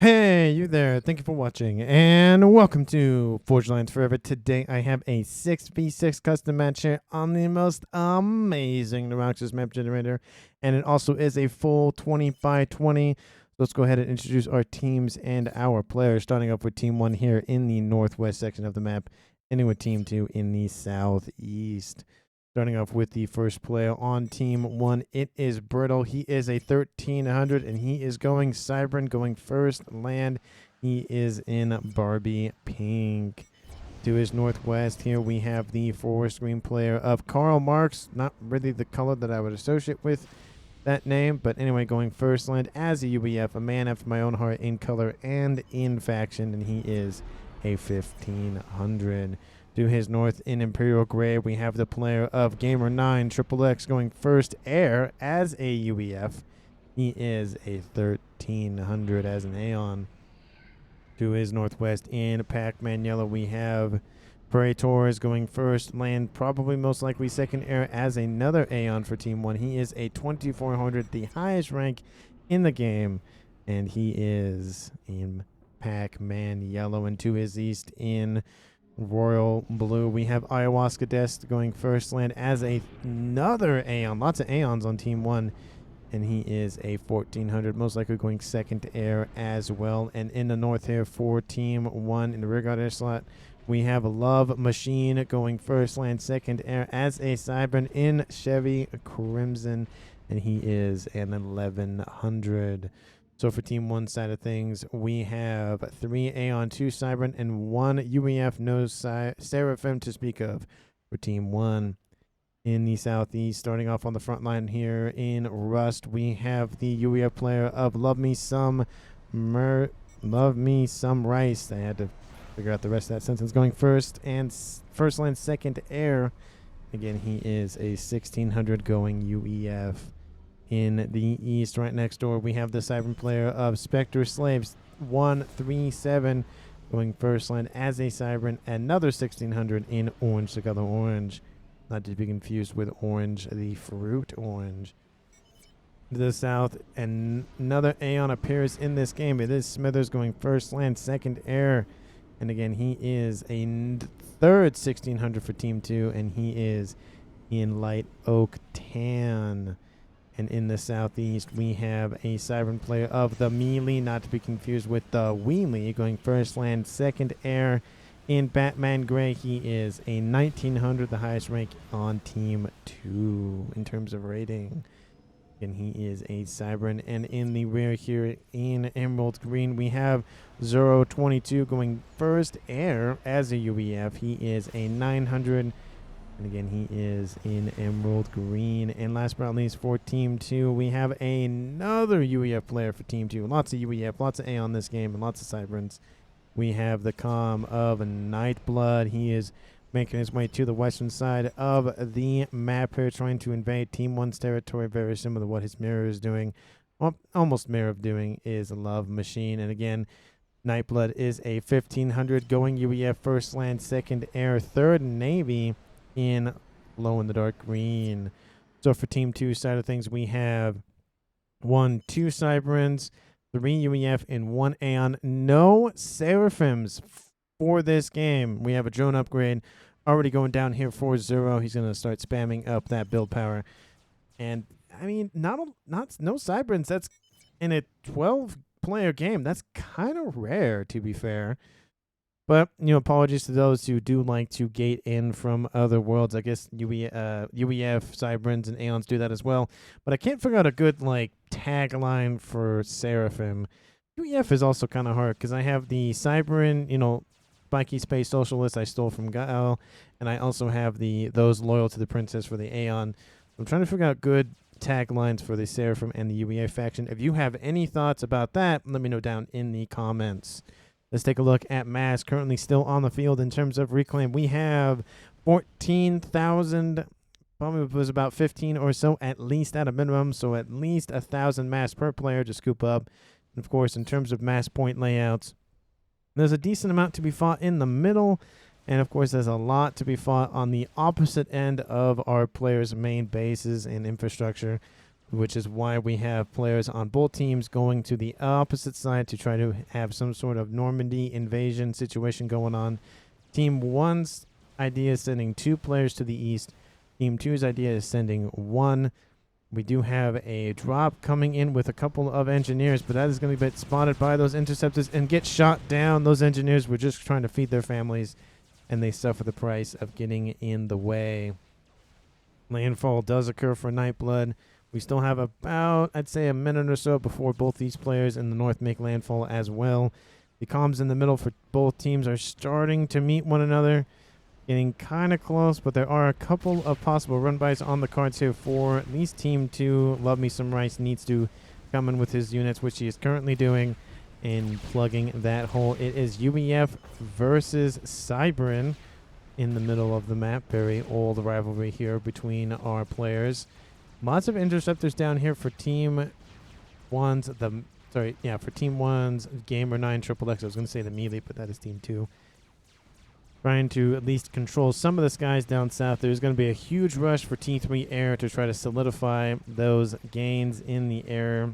Hey, you there. Thank you for watching, and welcome to Forge Lines Forever. Today, I have a 6v6 custom match here on the most amazing Noxus map generator, and it also is a full 20x20. So let's go ahead and introduce our teams and our players, starting off with Team 1 here in the northwest section of the map, ending with Team 2 in the southeast. Starting off with the first player on Team 1, it is Brittle. He is a 1300, and he is going Cybran, going first land. He is in Barbie Pink. To his northwest here, we have the forest green player of Karl Marx. Not really the color that I would associate with that name, but anyway, going first land as a UBF, a man after my own heart in color and in faction, and he is a 1500. To his north in Imperial Gray, we have the player of Gamer9 XXX going first air as a UEF. He is a 1300 as an Aeon. To his northwest in Pac-Man Yellow, we have Praetors going first land, probably most likely second air as another Aeon for Team 1. He is a 2400, the highest rank in the game, and he is in Pac-Man Yellow. And to his east in Royal Blue, we have Ayahuasca Dest going first land as another Aeon. Lots of Aeons on Team 1, and he is a 1400, most likely going second air as well. And in the north here for Team 1 in the rearguard air slot, we have Love Machine going first land, second air as a Cybran in Chevy Crimson, and he is an 1100. So for Team 1 side of things, we have 3 Aeon, 2 Cybran, and 1 UEF, no Seraphim to speak of for Team 1. In the southeast, starting off on the front line here in Rust, we have the UEF player of Love Me Some Rice. I had to figure out the rest of that sentence. Going first and first line, second air. Again, he is a 1600 going UEF. In the east, right next door, we have the Cybran player of Spectre Slaves 137 going first land as a Cybran, another 1600 in orange, the color orange, not to be confused with orange, the fruit orange. To the south, and another Aeon appears in this game. It is Smithers going first land, second air, and again, he is a third 1600 for Team 2, and he is in light oak tan. And in the southeast, we have a Cybran player of the Melee, not to be confused with the Wheelie, going first land, second air. In Batman Gray, he is a 1900, the highest rank on Team 2 in terms of rating. And he is a Cybran. And in the rear here in Emerald Green, we have 022 going first air as a UEF. He is a 900. And again, he is in Emerald Green. And last but not least, for Team 2, we have another UEF player for Team 2. Lots of UEF, lots of A on this game, and lots of Cybrans. We have the Calm of Nightblood. He is making his way to the western side of the map here, trying to invade Team 1's territory, very similar to what his mirror is doing. Well, almost mirror of doing is Love Machine. And again, Nightblood is a 1500 going UEF, first land, second air, third Navy in glow in the dark green. So for Team 2 side of things, we have 2 Cybrans, 3 UEF, and 1 Aeon. No Seraphims for this game. We have a drone upgrade already going down here for 0. He's going to start spamming up that build power. And I mean, no Cybrans. That's in a 12-player game. That's kind of rare, to be fair. But, apologies to those who do like to gate in from other worlds. I guess UEF, Cybrans, and Aeons do that as well. But I can't figure out a good, tagline for Seraphim. UEF is also kind of hard because I have the Cybran, Spiky Space Socialist I stole from Gael. And I also have those loyal to the princess for the Aeon. I'm trying to figure out good taglines for the Seraphim and the UEF faction. If you have any thoughts about that, let me know down in the comments. Let's take a look at Mass, currently still on the field in terms of reclaim. We have 14,000, probably was about 15 or so, at least at a minimum, so at least 1,000 Mass per player to scoop up. And of course, in terms of Mass point layouts, there's a decent amount to be fought in the middle, and of course, there's a lot to be fought on the opposite end of our players' main bases and infrastructure. which is why we have players on both teams going to the opposite side to try to have some sort of Normandy invasion situation going on. Team 1's idea is sending 2 players to the east. Team 2's idea is sending 1. We do have a drop coming in with a couple of engineers, but that is going to be spotted by those interceptors and get shot down. Those engineers were just trying to feed their families, and they suffer the price of getting in the way. Landfall does occur for Nightblood. We still have about, I'd say, a minute or so before both these players in the north make landfall as well. The comms in the middle for both teams are starting to meet one another. Getting kind of close, but there are a couple of possible run-bys on the cards here for at least Team 2. Love Me Some Rice needs to come in with his units, which he is currently doing, and plugging that hole. It is UEF versus Cybrin in the middle of the map. Very old rivalry here between our players. Lots of interceptors down here for Team 1's, for Team 1's Gamer 9 XXX. I was going to say the melee, but that is Team 2. Trying to at least control some of the skies down south. There's going to be a huge rush for T3 Air to try to solidify those gains in the air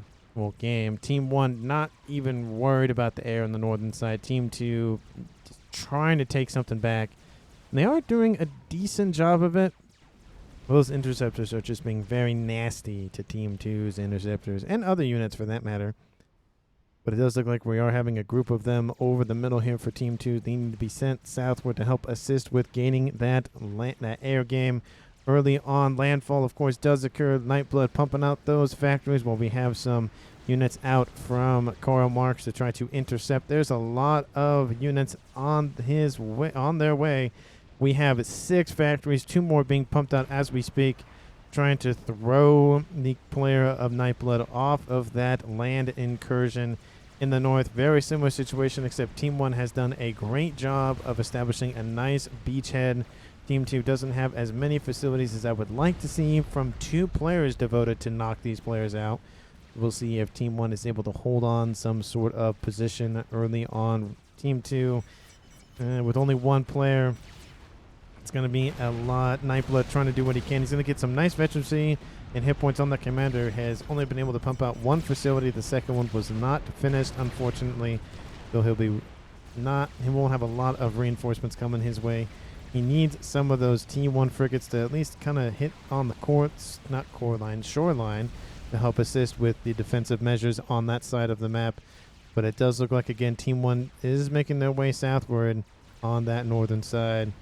game. Team 1 not even worried about the air on the northern side. Team 2 just trying to take something back. And they are doing a decent job of it. Those interceptors are just being very nasty to Team 2's interceptors and other units for that matter. But it does look like we are having a group of them over the middle here for Team 2. They need to be sent southward to help assist with gaining that air game early on. Landfall, of course, does occur. Nightblood pumping out those factories while we have some units out from Karl Marx to try to intercept. There's a lot of units on their way. We have 6 factories, 2 more being pumped out as we speak, trying to throw the player of Nightblood off of that land incursion in the north. Very similar situation, except Team 1 has done a great job of establishing a nice beachhead. Team 2 doesn't have as many facilities as I would like to see from 2 players devoted to knock these players out. We'll see if Team 1 is able to hold on some sort of position early on. Team 2, with only 1 player, it's going to be a lot. Nightblood trying to do what he can. He's going to get some nice veterancy and hit points on that commander. Has only been able to pump out 1 facility. The second one was not finished, unfortunately. So he won't have a lot of reinforcements coming his way. He needs some of those T1 frigates to at least kind of hit on the shoreline to help assist with the defensive measures on that side of the map. But it does look like, again, Team 1 is making their way southward on that northern side.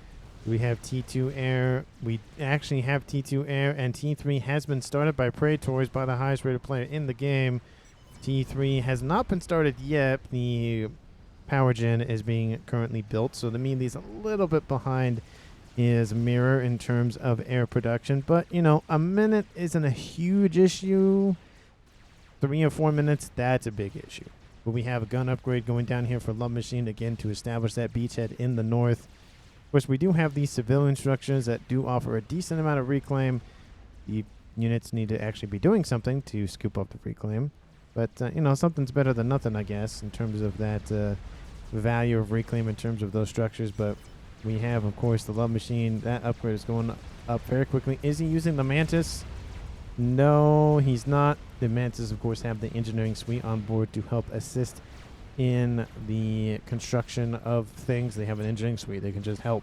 We have T2 Air. We actually have T2 Air, and T3 has been started by Praetors, by the highest rated player in the game. T3 has not been started yet. The power gen is being currently built, so the melee is a little bit behind his mirror in terms of air production. But, you know, a minute isn't a huge issue. 3 or 4 minutes, that's a big issue. But we have a gun upgrade going down here for Love Machine, again, to establish that beachhead in the north. Of course, we do have these civilian structures that do offer a decent amount of reclaim. The units need to actually be doing something to scoop up the reclaim. But, you know, something's better than nothing, I guess, in terms of that value of reclaim in terms of those structures. But we have, of course, the Love Machine. That upgrade is going up very quickly. Is he using the Mantis? No, he's not. The Mantis, of course, have the engineering suite on board to help assist in the construction of things. They have an engineering suite. They can just help.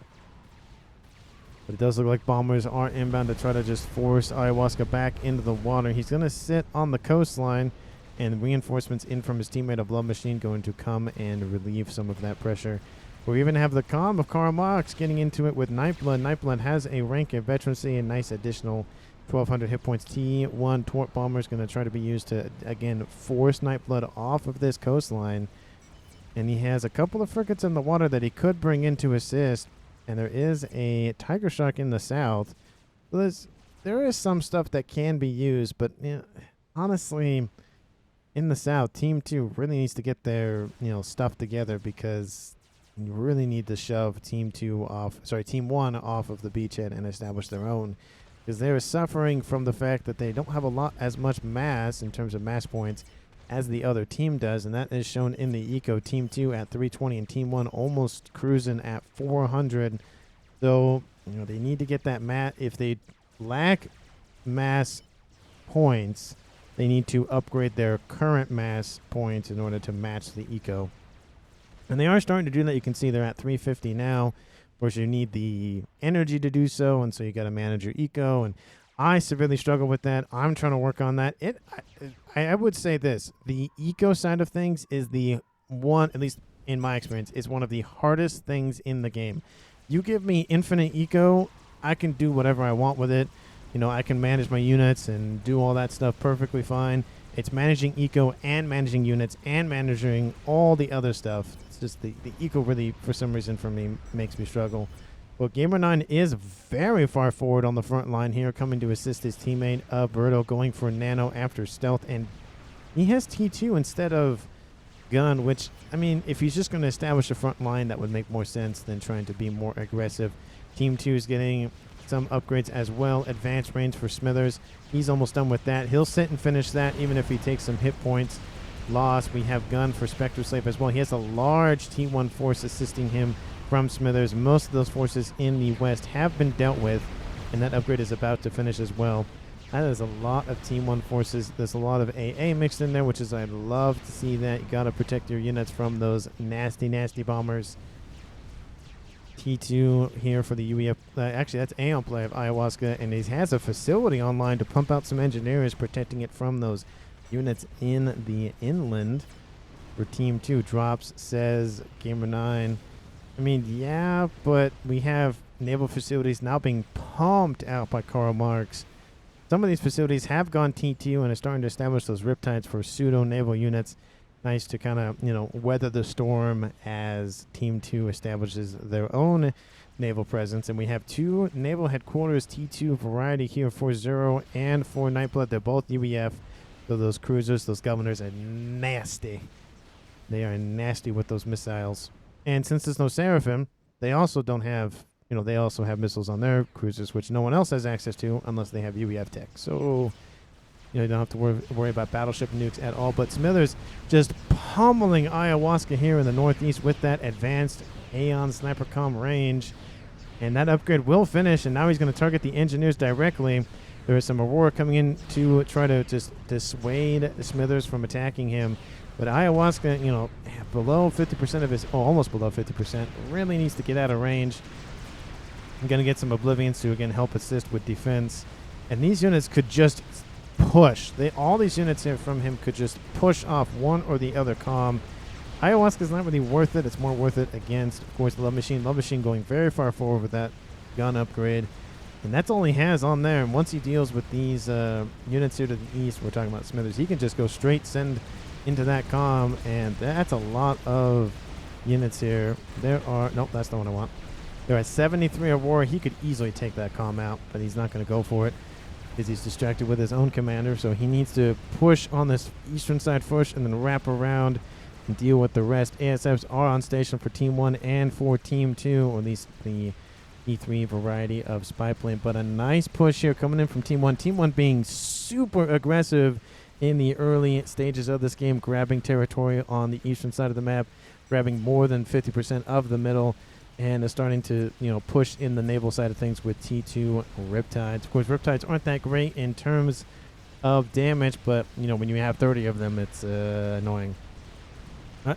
But it does look like bombers are inbound to try to just force Ayahuasca back into the water. He's going to sit on the coastline, and reinforcements in from his teammate of Love Machine going to come and relieve some of that pressure. We even have the comm of Karl Marx getting into it with Nightblood. Nightblood has a rank of veterancy and nice additional 1,200 hit points. T1 Torp Bomber is going to try to be used to, again, force Nightblood off of this coastline. And he has a couple of frigates in the water that he could bring in to assist. And there is a Tiger Shark in the south. So there is some stuff that can be used. But, you know, honestly, in the south, Team 2 really needs to get their, stuff together, because you really need to shove Team 1 off of the beachhead and establish their own. Because they are suffering from the fact that they don't have as much mass in terms of mass points as the other team does, and that is shown in the eco. Team 2 at 320 and Team 1 almost cruising at 400. So, they need to get that If they lack mass points, they need to upgrade their current mass points in order to match the eco. And they are starting to do that. You can see they're at 350 now. Of course, you need the energy to do so, and so you got to manage your eco. And I severely struggle with that. I'm trying to work on that. I would say this: the eco side of things is the one, at least in my experience, is one of the hardest things in the game. You give me infinite eco, I can do whatever I want with it. You know, I can manage my units and do all that stuff perfectly fine. It's managing eco and managing units and managing all the other stuff. It's just the eco really, for some reason, for me, makes me struggle. But Gamer9 is very far forward on the front line here, coming to assist his teammate, Berto, going for Nano after Stealth. And he has T2 instead of Gun, which, I mean, if he's just going to establish a front line, that would make more sense than trying to be more aggressive. Team 2 is getting some upgrades as well. Advanced range for Smithers. He's almost done with that. He'll sit and finish that even if he takes some hit points lost. We have Gun for Spectre Slave as well. He has a large T1 force assisting him from Smithers. Most of those forces in the west have been dealt with, and that upgrade is about to finish as well. That is a lot of Team 1 forces. There's a lot of AA mixed in there, which is, I'd love to see that. You got to protect your units from those nasty, nasty bombers. T2 here for the UEF. Actually, that's Aeon play of Ayahuasca, and he has a facility online to pump out some engineers, protecting it from those units in the inland. For Team 2, Drops says Gamer9. I mean, yeah, but we have naval facilities now being pumped out by Karl Marx. Some of these facilities have gone T2 and are starting to establish those riptides for pseudo-naval units. Nice to kind of, you know, weather the storm as Team 2 establishes their own naval presence. And we have 2 naval headquarters T2 variety here for Zero and for Nightblood. They're both UEF. So those cruisers, those governors are nasty. They are nasty with those missiles. And since there's no Seraphim, they also don't have, you know, they also have missiles on their cruisers, which no one else has access to unless they have UEF tech. So, you know, you don't have to worry about battleship nukes at all. But Smithers just pummeling Ayahuasca here in the northeast with that advanced Aeon Sniper Com range. And that upgrade will finish, and now he's going to target the engineers directly. There is some Aurora coming in to try to just dissuade Smithers from attacking him. But Ayahuasca, you know, below 50% of his, almost below 50%, really needs to get out of range. I'm going to get some Oblivions to, again, help assist with defense. And these units could just push. All these units here from him could just push off one or the other comm. Ayahuasca's not really worth it. It's more worth it against, of course, Love Machine. Love Machine going very far forward with that gun upgrade. And that's all he has on there. And once he deals with these units here to the east, we're talking about Smithers, he can just go straight send into that comm, and that's a lot of units here. There are, nope, that's the one I want. There are 73 Aurora. He could easily take that comm out, but he's not going to go for it because he's distracted with his own commander. So he needs to push on this eastern side first and then wrap around and deal with the rest. ASFs are on station for Team 1 and for Team 2, or at least the E3 variety of spy plane. But a nice push here coming in from Team 1. Team 1 being super aggressive in the early stages of this game, grabbing territory on the eastern side of the map, grabbing more than 50% of the middle, and is starting to, you know, push in the naval side of things with T2 Riptides. Of course, Riptides aren't that great in terms of damage, but, you know, when you have 30 of them, it's annoying.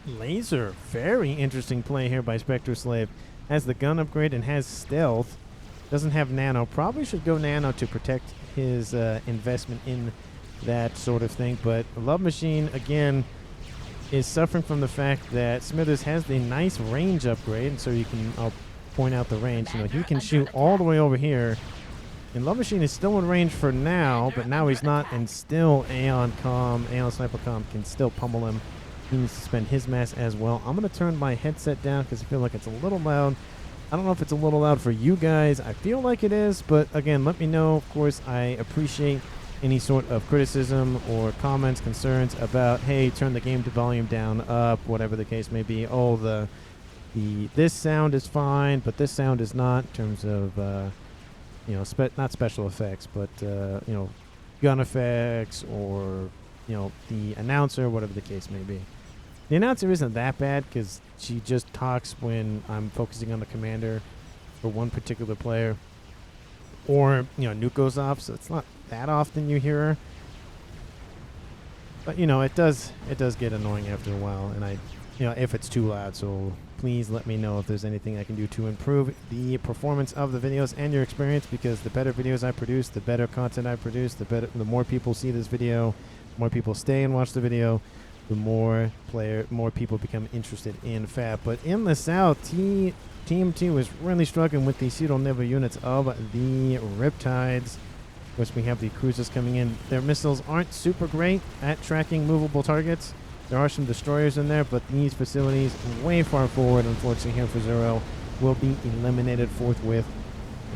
Laser, very interesting play here by Spectre Slave. Has the gun upgrade and has stealth. Doesn't have nano. Probably should go nano to protect his investment in that sort of thing. But Love Machine, again, is suffering from the fact that Smithers has the nice range upgrade. And so you can, I'll point out the range. You know, he can shoot all the way over here. And Love Machine is still in range for now, but now he's not. And still Aeon Sniper Com can still pummel him. He needs to spend his mass as well. I'm going to turn my headset down because I feel like it's a little loud. I don't know if it's a little loud for you guys. I feel like it is, but again, let me know. Of course, I appreciate any sort of criticism or comments, concerns about, hey, turn the game to volume down, up, whatever the case may be. Oh, this sound is fine, but this sound is not, in terms of, you know, not special effects, but, you know, gun effects or, you know, the announcer, whatever the case may be. The announcer isn't that bad because she just talks when I'm focusing on the commander for one particular player. Or, you know, Nuke goes off, so it's not that often you hear her. But, you know, it does get annoying after a while, and if it's too loud. So please let me know if there's anything I can do to improve the performance of the videos and your experience, because the better videos I produce, the better content I produce, the more people see this video, the more people stay and watch the video, the more people become interested in FAF. But in the South, Team 2 is really struggling with the pseudo-nibble units of the Riptides. Of course, we have the cruisers coming in. Their missiles aren't super great at tracking movable targets. There are some destroyers in there, but these facilities way far forward, unfortunately, here for Zero, will be eliminated forthwith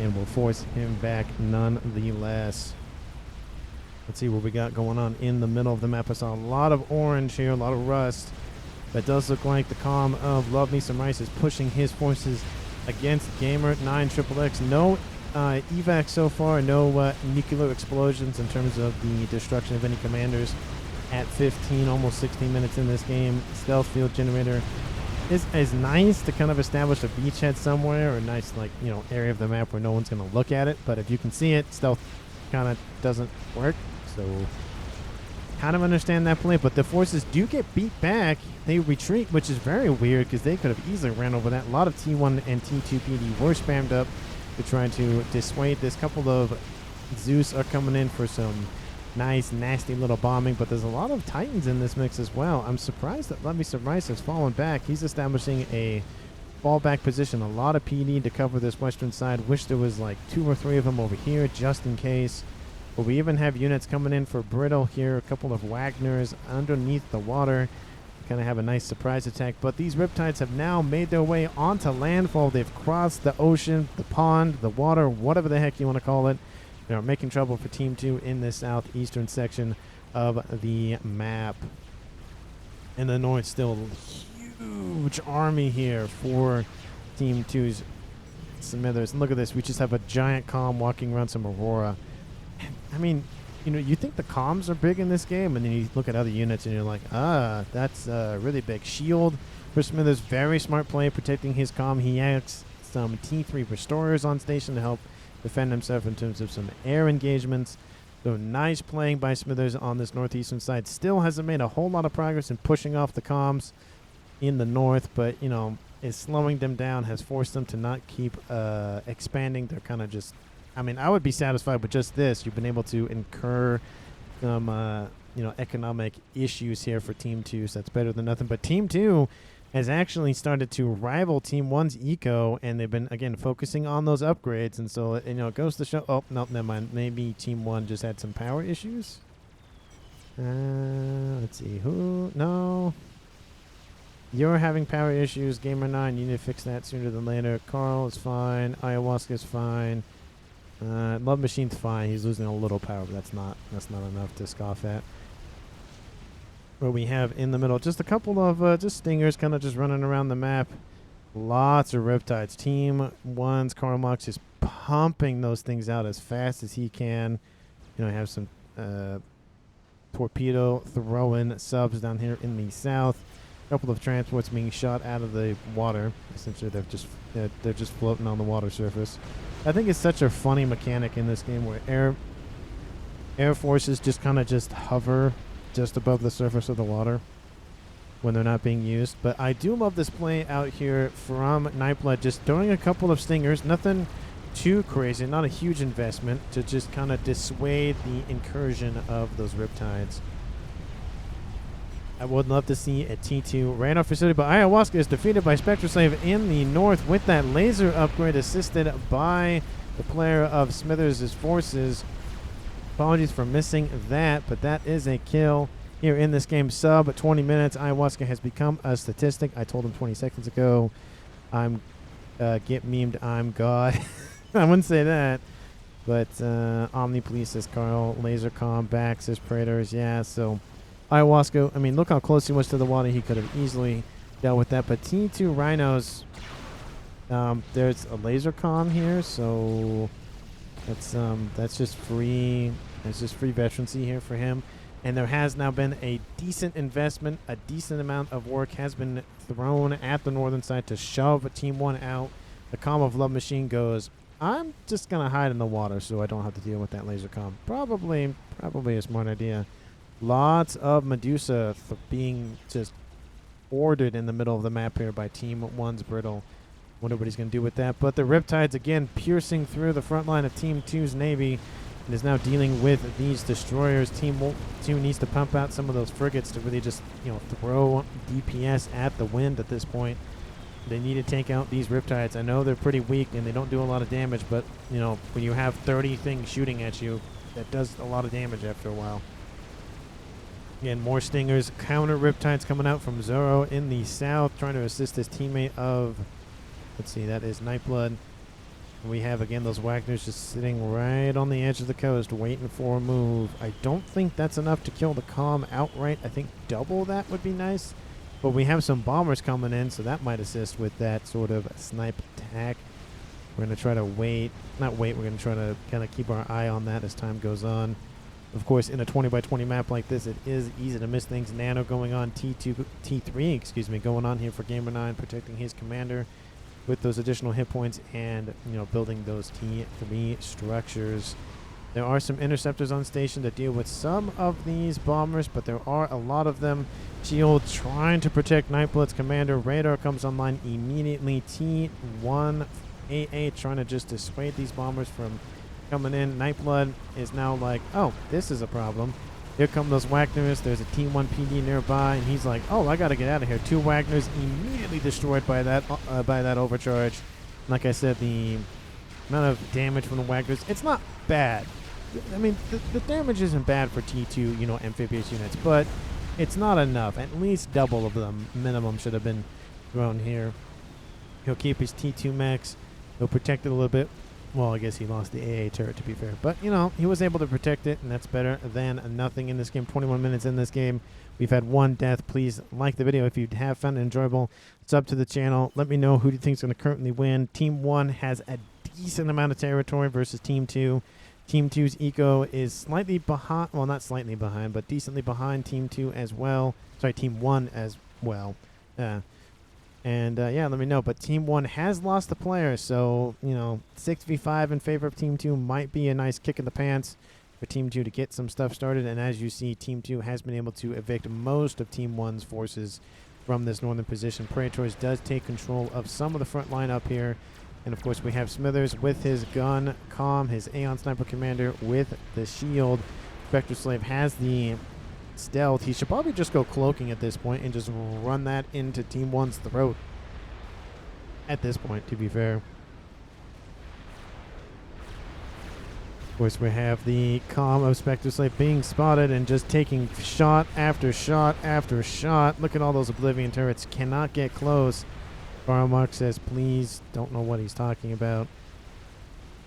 and will force him back nonetheless. Let's see what we got going on in the middle of the map. I saw a lot of orange here, a lot of rust. That does look like the comm of Love Me Some Rice is pushing his forces against Gamer 9 XXX. No evac so far, no nuclear explosions in terms of the destruction of any commanders. At 15, almost 16 minutes in this game, stealth field generator is nice to kind of establish a beachhead somewhere, or a nice, like, you know, area of the map where no one's going to look at it. But if you can see it, stealth kind of doesn't work. So kind of understand that play, but the forces do get beat back. They retreat, which is very weird because they could have easily ran over that. A lot of T1 and T2 PD were spammed up to try to dissuade this. Couple of Zeus are coming in for some nice, nasty little bombing, but there's a lot of Titans in this mix as well. I'm surprised that Love Me Some Rice has fallen back. He's establishing a fallback position. A lot of PD to cover this western side. Wish there was like 2 or 3 of them over here just in case. But we even have units coming in for Brittle here. A couple of Wagners underneath the water. Kind of have a nice surprise attack. But these Riptides have now made their way onto landfall. They've crossed the ocean, the pond, the water, whatever the heck you want to call it. They're making trouble for Team 2 in the southeastern section of the map. In the north, still huge army here for Team 2's Smithers. And look at this. We just have a giant comm walking around some Aurora. I mean, you know, you think the comms are big in this game, and then you look at other units and you're like, that's really big. Shield for Smithers, very smart play protecting his comm. He has some T3 restorers on station to help defend himself in terms of some air engagements. So nice playing by Smithers on this northeastern side. Still hasn't made a whole lot of progress in pushing off the comms in the north, but, you know, is slowing them down, has forced them to not keep expanding. They're kind of just, I mean, I would be satisfied with just this. You've been able to incur some, economic issues here for Team 2, so that's better than nothing. But Team 2 has actually started to rival Team 1's eco, and they've been, again, focusing on those upgrades. And so, you know, it goes to show... Oh, no, never mind. Maybe Team 1 just had some power issues? Let's see. Who? No. You're having power issues. Gamer 9, you need to fix that sooner than later. Carl is fine. Ayahuasca's fine. Love Machine's fine. He's losing a little power, but that's not enough to scoff at. What we have in the middle, just a couple of just stingers kind of just running around the map. Lots of Riptides. Team 1's Karlmox is pumping those things out as fast as he can. You know, have some torpedo throwing subs down here in the south. A couple of transports being shot out of the water. Essentially, they're just floating on the water surface. I think it's such a funny mechanic in this game where air forces just kind of just hover just above the surface of the water when they're not being used. But I do love this play out here from Nightblood, just throwing a couple of stingers. Nothing too crazy, not a huge investment, to just kind of dissuade the incursion of those Riptides. I would love to see a T2 radar facility, but Ayahuasca is defeated by Spectroslave in the north with that laser upgrade assisted by the player of Smithers' forces. Apologies for missing that, but that is a kill here in this game. Sub 20 minutes. Ayahuasca has become a statistic. I told him 20 seconds ago. Get memed, I'm God. I wouldn't say that. But Omni Police says Carl. Lasercom back says Praetors. Yeah, so Ayahuasca, I mean, look how close he was to the water. He could have easily dealt with that. But T2 Rhinos, there's a Lasercom here, so that's just free. It's just free veterancy here for him. And there has now been a decent investment. A decent amount of work has been thrown at the northern side to shove Team 1 out. The comm of Love Machine goes, I'm just going to hide in the water so I don't have to deal with that laser comm. Probably a smart idea. Lots of Medusa being just ordered in the middle of the map here by Team 1's Brittle. Wonder what he's going to do with that. But the Riptides, again, piercing through the front line of Team 2's Navy and is now dealing with these destroyers. Team 2 needs to pump out some of those frigates to really just, throw DPS at the wind at this point. They need to take out these Riptides. I know they're pretty weak and they don't do a lot of damage, but, when you have 30 things shooting at you, that does a lot of damage after a while. Again, more Stingers, counter Riptides coming out from Zoro in the south, trying to assist his teammate of, let's see, that is Nightblood. We have, again, those Wagners just sitting right on the edge of the coast, waiting for a move. I don't think that's enough to kill the Calm outright. I think double that would be nice. But we have some bombers coming in, so that might assist with that sort of snipe attack. We're going to try to we're going to try to kind of keep our eye on that as time goes on. Of course, in a 20x20 map like this, it is easy to miss things. Nano going on, T3 going on here for Gamer9, protecting his commander with those additional hit points and, building those T3 structures. There are some interceptors on station to deal with some of these bombers, but there are a lot of them. Shield trying to protect Nightblood's commander. Radar comes online immediately. T1 AA trying to just dissuade these bombers from coming in. Nightblood is now like, oh, this is a problem. Here come those Wagners. There's a T1 PD nearby, and he's like, oh, I got to get out of here. 2 Wagners immediately destroyed by that overcharge. Like I said, the amount of damage from the Wagners, it's not bad. I mean, the damage isn't bad for T2, amphibious units, but it's not enough. At least double of them minimum should have been thrown here. He'll keep his T2 mechs. He'll protect it a little bit. Well, I guess he lost the AA turret, to be fair. But, he was able to protect it, and that's better than nothing in this game. 21 minutes in this game. We've had 1 death. Please like the video if you have found it enjoyable. Sub to the channel. Let me know who do you think is going to currently win. Team 1 has a decent amount of territory versus Team 2. Team 2's eco is slightly behind. Well, not slightly behind, but decently behind Team 2 as well. Sorry, Team 1 as well. Yeah, let me know. But Team 1 has lost the player, so, 6v5 in favor of Team 2 might be a nice kick in the pants for Team 2 to get some stuff started. And as you see, Team 2 has been able to evict most of Team 1's forces from this northern position. Praetors does take control of some of the front line up here. And, of course, we have Smithers with his gun, Calm, his Aeon Sniper Commander with the shield. Spectre Slave has the stealth. He should probably just go cloaking at this point and just run that into Team 1's throat at this point, to be fair. Of course, we have the Calm of Spectre Slave being spotted and just taking shot after shot after shot. Look at all those Oblivion turrets. Cannot get close. Barmark says, please, don't know what he's talking about.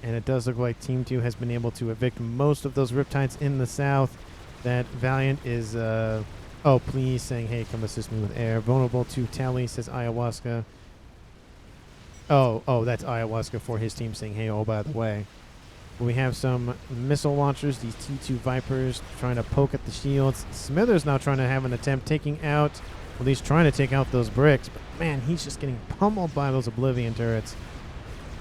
And it does look like Team 2 has been able to evict most of those Riptides in the south. That Valiant is, oh, please, saying, hey, come assist me with air. Vulnerable to Tally, says Ayahuasca. Oh, that's Ayahuasca for his team saying, hey, oh, by the way. We have some missile launchers, these T2 Vipers, trying to poke at the shields. Smithers now trying to have an attempt taking out, at least trying to take out those bricks. But, man, he's just getting pummeled by those Oblivion turrets.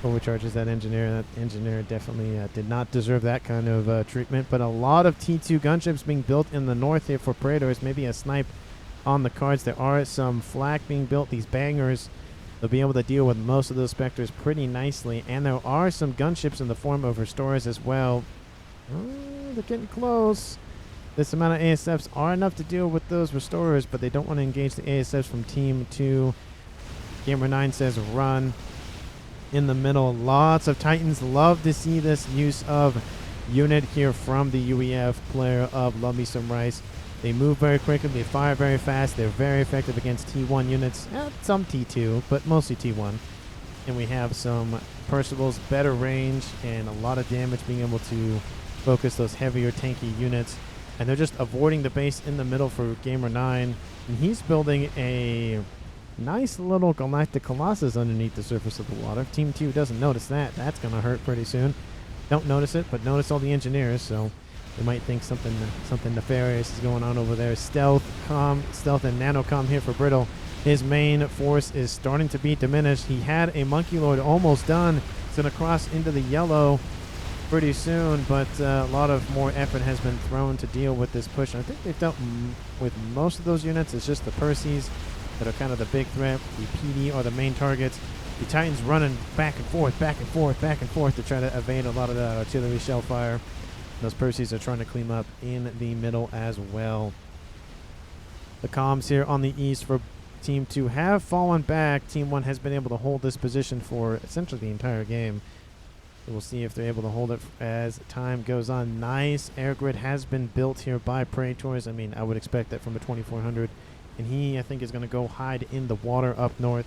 Overcharges that engineer. That engineer definitely did not deserve that kind of treatment. But a lot of T2 gunships being built in the north here for Praetors. Maybe a snipe on the cards. There are some flak being built. These bangers, they'll be able to deal with most of those Spectres pretty nicely. And there are some gunships in the form of Restorers as well. Oh, they're getting close. This amount of ASFs are enough to deal with those Restorers, but they don't want to engage the ASFs from Team 2. Gamer9 says run. In the middle, lots of Titans. Love to see this use of unit here from the UEF player of Love Me Some Rice. They move very quickly. They fire very fast. They're very effective against T1 units. Some T2, but mostly T1. And we have some Percival's, better range and a lot of damage, being able to focus those heavier tanky units. And they're just avoiding the base in the middle for Gamer9. And he's building a nice little Galactic Colossus underneath the surface of the water. If Team 2 doesn't notice that, that's going to hurt pretty soon. Don't notice it, but notice all the engineers, so they might think something nefarious is going on over there. Stealth and Nanocom here for Brittle. His main force is starting to be diminished. He had a Monkey Lord almost done. It's going to cross into the yellow. pretty soon, but a lot of more effort has been thrown to deal with this push. And I think they've dealt with most of those units. It's just the Percys that are kind of the big threat. The PD are the main targets. The Titans running back and forth, back and forth, back and forth to try to evade a lot of that artillery shell fire. Those Percys are trying to clean up in the middle as well. The comms here on the east for Team 2 have fallen back. Team 1 has been able to hold this position for essentially the entire game. We'll see if they're able to hold it as time goes on. Nice air grid has been built here by Praetors. I mean, I would expect that from a 2400. And he, I think, is going to go hide in the water up north.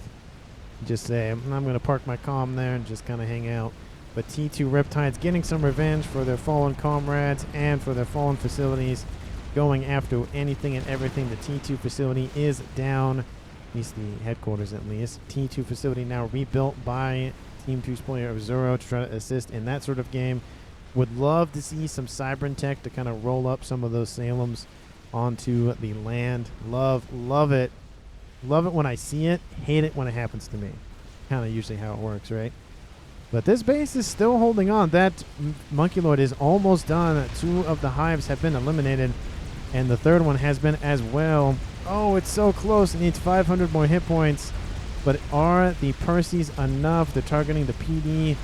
Just say, I'm going to park my comm there and just kind of hang out. But T2 Riptide's getting some revenge for their fallen comrades and for their fallen facilities, going after anything and everything. The T2 facility is down, at least the headquarters at least. T2 facility now rebuilt by Team 2's player of Zoro to try to assist in that sort of game. Would love to see some Cybern tech to kind of roll up some of those Salems onto the land. Love it. Love it when I see it. Hate it when it happens to me. Kind of usually how it works, right? But this base is still holding on. That Monkey Lord is almost done. 2 of the hives have been eliminated, and the third one has been as well. Oh, it's so close. It needs 500 more hit points. But are the Percys enough? They're targeting the PD,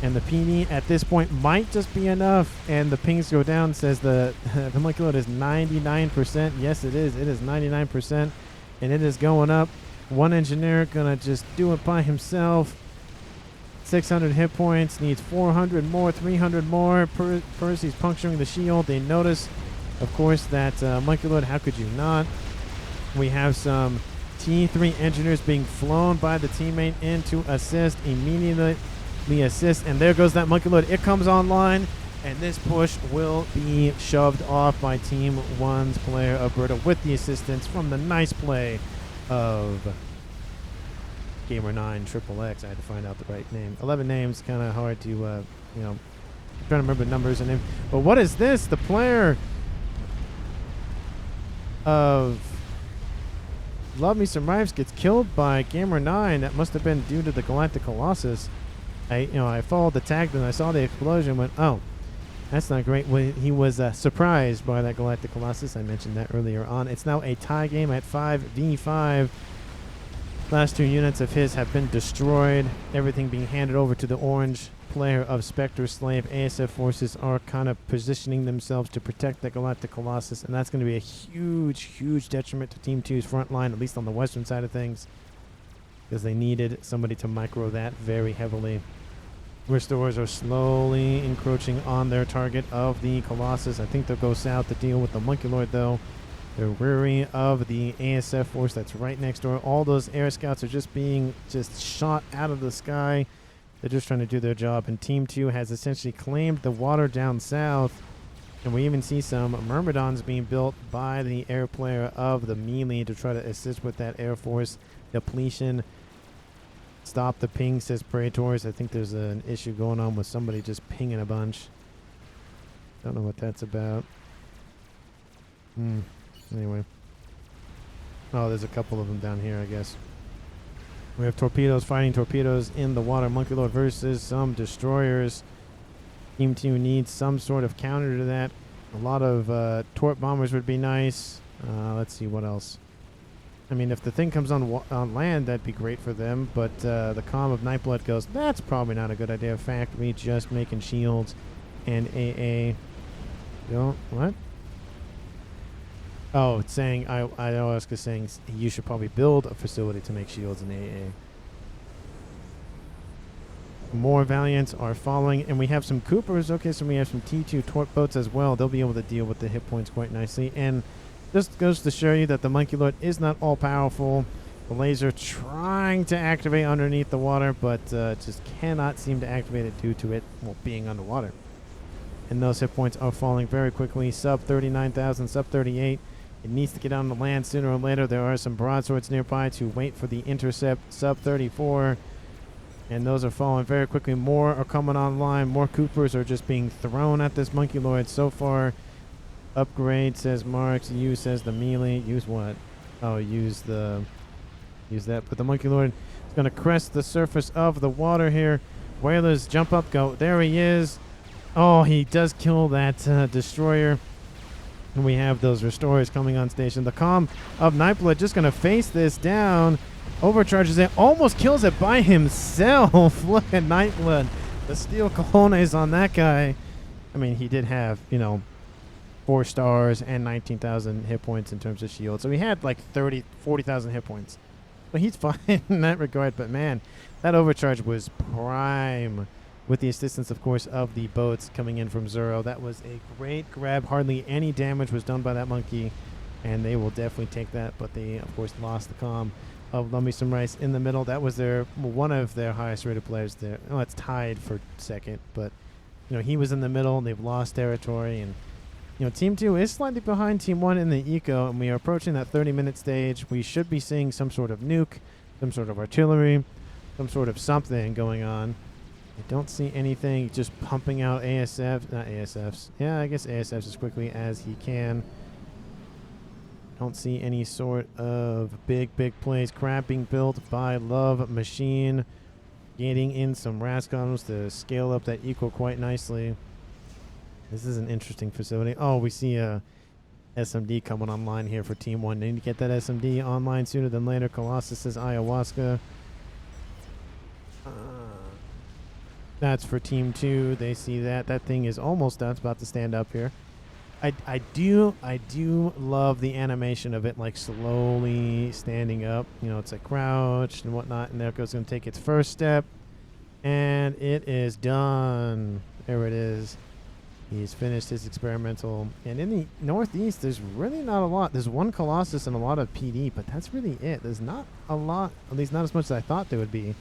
and the PD at this point might just be enough. And the pings go down. Says the Monkey Lord is 99%. Yes, it is. It is 99%. And it is going up. One engineer gonna just do it by himself. 600 hit points. Needs 400 more, 300 more. Percy's puncturing the shield. They notice, of course, that Monkey Lord, how could you not? We have some T3 engineers being flown by the teammate in to assist. Immediately assist. And there goes that Monkey Lord. It comes online. And this push will be shoved off by Team 1's player Alberta with the assistance from the nice play of Gamer9 XXX. I had to find out the right name. 11 names, kind of hard to, trying to remember numbers and names. But what is this? The player of Love Me Some Rives gets killed by Gamer9. That must have been due to the Galactic Colossus. I followed the tag and I saw the explosion and went, oh, that's not great. Well, he was surprised by that Galactic Colossus. I mentioned that earlier on. It's now a tie game at 5v5. Last 2 units of his have been destroyed. Everything being handed over to the orange player of Spectre Slave. ASF forces are kind of positioning themselves to protect the Galactic Colossus, and that's going to be a huge, huge detriment to Team 2's front line, at least on the western side of things, because they needed somebody to micro that very heavily. Restorers are slowly encroaching on their target of the Colossus. I think they'll go south to deal with the Monkey Lord, though. They're weary of the ASF force that's right next door. All those air scouts are just being shot out of the sky. They're just trying to do their job. And Team 2 has essentially claimed the water down south. And we even see some Myrmidons being built by the air player of the melee to try to assist with that air force depletion. Stop the ping, says Praetors. I think there's an issue going on with somebody just pinging a bunch. Don't know what that's about. Anyway. Oh, there's a couple of them down here, I guess. We have torpedoes fighting torpedoes in the water. Monkey Lord versus some destroyers. Team 2 needs some sort of counter to that. A lot of torp bombers would be nice. Let's see what else. I mean, if the thing comes on land, that'd be great for them. But the comm of Nightblood goes, that's probably not a good idea. In fact, we just making shields and AA. What? Oh, it's saying, Ayahuasca is saying you should probably build a facility to make shields and AA. More Valiants are following, and we have some Coopers. Okay, so we have some T2 torp boats as well. They'll be able to deal with the hit points quite nicely. And just goes to show you that the Monkey Lord is not all powerful. The laser trying to activate underneath the water, but just cannot seem to activate it due to it being underwater. And those hit points are falling very quickly. Sub 39,000, sub 38. It needs to get on the land sooner or later. There are some broadswords nearby to wait for the intercept. Sub 34. And those are falling very quickly. More are coming online. More Coopers are just being thrown at this Monkey Lord so far. Upgrade, says Marks. Use, says the melee. Use what? Oh, use that. But the Monkey Lord is going to crest the surface of the water here. Whalers jump up, go. There he is. Oh, he does kill that destroyer. And we have those restorers coming on station. The Calm of Nightblood just going to face this down. Overcharges it. Almost kills it by himself. Look at Nightblood. The steel cojones on that guy. I mean, he did have, 4 stars and 19,000 hit points in terms of shield. So he had like 40,000 hit points. But he's fine in that regard. But man, that overcharge was prime. With the assistance, of course, of the boats coming in from Zoro. That was a great grab. Hardly any damage was done by that monkey. And they will definitely take that. But they, of course, lost the Calm of Love Me Some Rice in the middle. That was one of their highest rated players there. Oh, it's tied for second. But, he was in the middle. And they've lost territory. And, Team 2 is slightly behind Team 1 in the eco. And we are approaching that 30-minute stage. We should be seeing some sort of nuke, some sort of artillery, some sort of something going on. I don't see anything, just pumping out not ASFs. Yeah, I guess ASFs as quickly as he can. Don't see any sort of big plays. Crab being built by Love Machine. Getting in some Rascons to scale up that eco quite nicely. This is an interesting facility. Oh, we see a SMD coming online here for Team 1. They need to get that SMD online sooner than later. Colossus says Ayahuasca. That's for Team 2. They see that. That thing is almost done. It's about to stand up here. I do love the animation of it, like slowly standing up. It's like crouched and whatnot. And there it goes. It's going to take its first step. And it is done. There it is. He's finished his experimental. And in the northeast, there's really not a lot. There's one Colossus and a lot of PD, but that's really it. There's not a lot, at least not as much as I thought there would be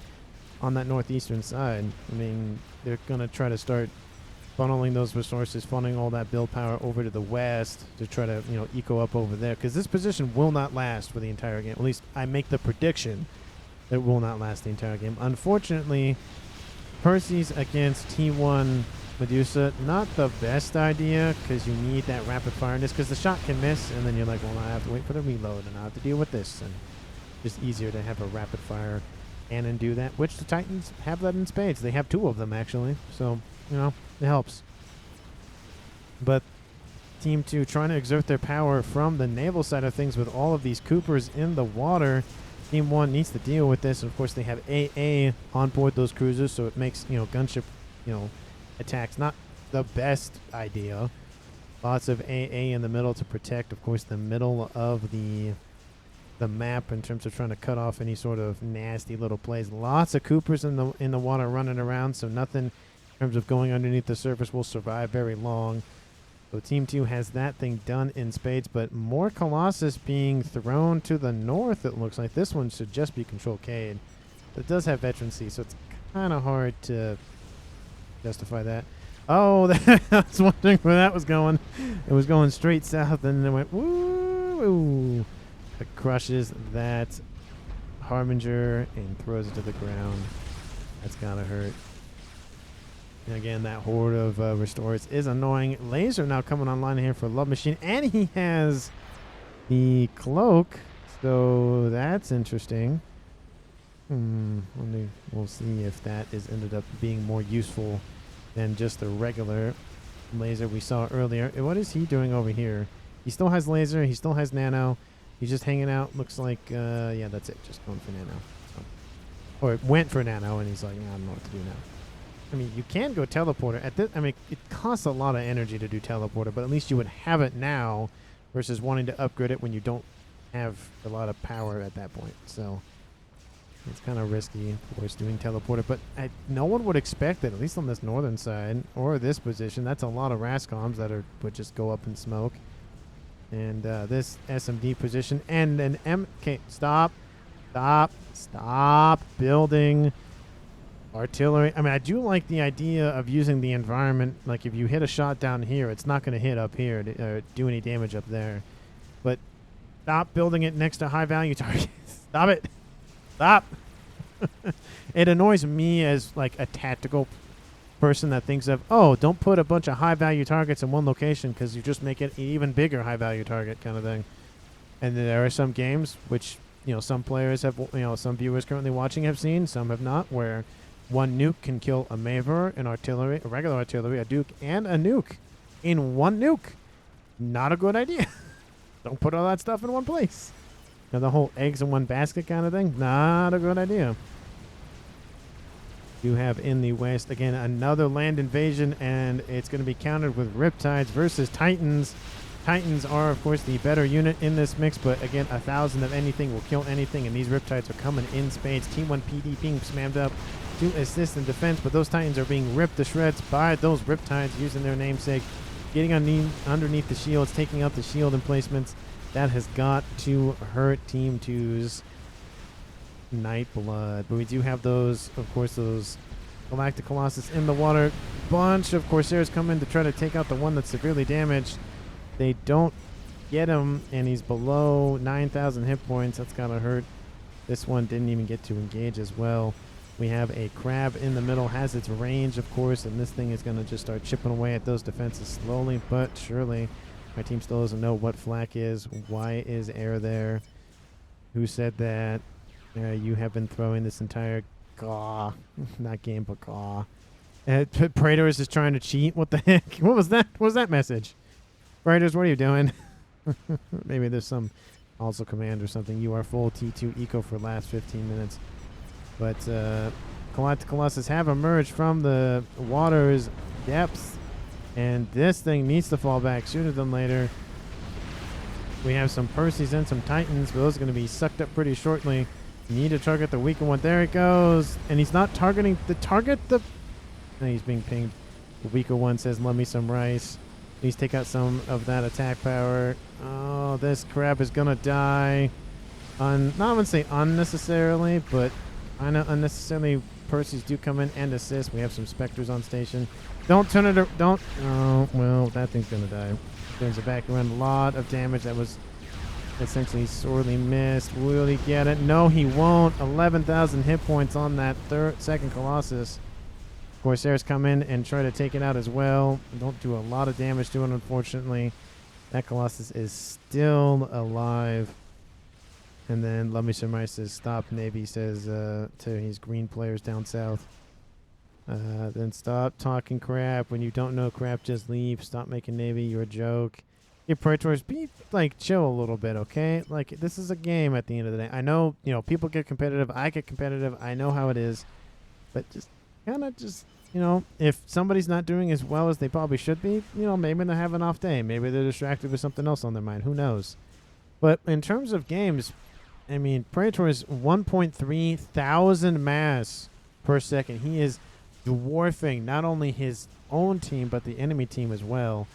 on that northeastern side. I mean, they're going to try to start funneling those resources, funneling all that build power over to the west to try to, eco up over there. Because this position will not last for the entire game. At least I make the prediction that it will not last the entire game. Unfortunately, Percy's against T1 Medusa, not the best idea because you need that rapid fireness because the shot can miss and then you're like, well, I have to wait for the reload and I have to deal with this. And just easier to have a rapid fire cannon do that, which the Titans have that in spades. They have 2 of them, actually. So, it helps. But Team 2 trying to exert their power from the naval side of things with all of these Coopers in the water. Team 1 needs to deal with this. And of course, they have AA on board those cruisers, so it makes, gunship, attacks not the best idea. Lots of AA in the middle to protect, of course, the middle of the map in terms of trying to cut off any sort of nasty little plays. Lots of Coopers in the water running around, so nothing in terms of going underneath the surface will survive very long. So Team 2 has that thing done in spades, but more Colossus being thrown to the north, it looks like. This one should just be Control Cade. But it does have Veterancy, so it's kind of hard to justify that. Oh, I was wondering where that was going. It was going straight south, and then it went woo. It crushes that Harbinger and throws it to the ground. That's gotta hurt. And again, that horde of restores is annoying. Laser now coming online here for Love Machine, and he has the cloak, so that's interesting. We'll see if that is ended up being more useful than just the regular laser we saw earlier. And what is he doing over here? He still has laser. He still has nano. He's just hanging out. Looks like, yeah, that's it. Just going for nano. So, or it went for nano, and he's like, I don't know what to do now. I mean, you can go teleporter. It costs a lot of energy to do teleporter, but at least you would have it now versus wanting to upgrade it when you don't have a lot of power at that point. So it's kind of risky, of course, doing teleporter. But no one would expect it, at least on this northern side or this position. That's a lot of Rascoms that would just go up in smoke. And this SMD position and an MK. Stop building artillery. I mean, I do like the idea of using the environment. Like, if you hit a shot down here, it's not going to hit up here to do any damage up there. But stop building it next to high-value targets. Stop it. Stop. It annoys me as, like, a tactical person that thinks of, oh, don't put a bunch of high-value targets in one location because you just make it an even bigger high-value target kind of thing. And there are some games which, some players have, some viewers currently watching have seen, some have not, where One nuke can kill a Maver, an artillery, a regular artillery, a Duke, and a nuke in one nuke. Not a good idea. Don't put all that stuff in one place. Now, the whole eggs in one basket kind of thing, not a good idea. You have in the west, again, another land invasion, and it's going to be countered with Riptides versus Titans. Titans are, of course, the better unit in this mix, but again, 1,000 of anything will kill anything, and these Riptides are coming in spades. Team 1 PD being spammed up to assist in defense, but those Titans are being ripped to shreds by those Riptides using their namesake, getting underneath the shields, taking out the shield emplacements. That has got to hurt Team 2's Nightblood. But we do have those, of course, those Galactic Colossus in the water. Bunch of Corsairs come in to try to take out the one that's severely damaged. They don't get him, and he's below 9,000 hit points. That's gotta hurt. This one didn't even get to engage as well. We have a crab in the middle, has its range, of course, and this thing is gonna just start chipping away at those defenses slowly but surely. My team still doesn't know what flak is. Why is air there? Who said that? You have been throwing this entire gaw. Not game, but gaw. Praetor is just trying to cheat. What the heck? What was that? What was that message? Praetors, what are you doing? Maybe there's some also command or something. You are full T2 eco for last 15 minutes. But Galactic Colossus have emerged from the water's depths. And this thing needs to fall back sooner than later. We have some Percys and some Titans, but those are going to be sucked up pretty shortly. You need to target the weaker one. There it goes. And he's not targeting the target. No, he's being pinged. The weaker one says, "Lend me some rice." Please take out some of that attack power. Oh, this crab is going to die. Not going to say unnecessarily, but kind of unnecessarily. Percys do come in and assist. We have some Spectres on station. Don't turn it. Don't. Oh, well, that thing's going to die. Turns it back around. A lot of damage. That was essentially sorely missed. Will he get it? No, he won't. 11,000 hit points on that second Colossus. Corsairs come in and try to take it out as well. Don't do a lot of damage to it, unfortunately. That Colossus is still alive. And then Love Me Some Rice says, "Stop, Navy," says to his green players down south. Then stop talking crap. When you don't know crap, just leave. Stop making Navy your joke. Your Praetors, be like chill a little bit, okay? Like, this is a game at the end of the day. I know, you know, people get competitive. I get competitive. I know how it is. But just kind of just, you know, if somebody's not doing as well as they probably should be, you know, maybe they have an off day. Maybe they're distracted with something else on their mind. Who knows? But in terms of games, I mean, Praetor is 1.3 thousand mass per second. He is dwarfing not only his own team, but the enemy team as well.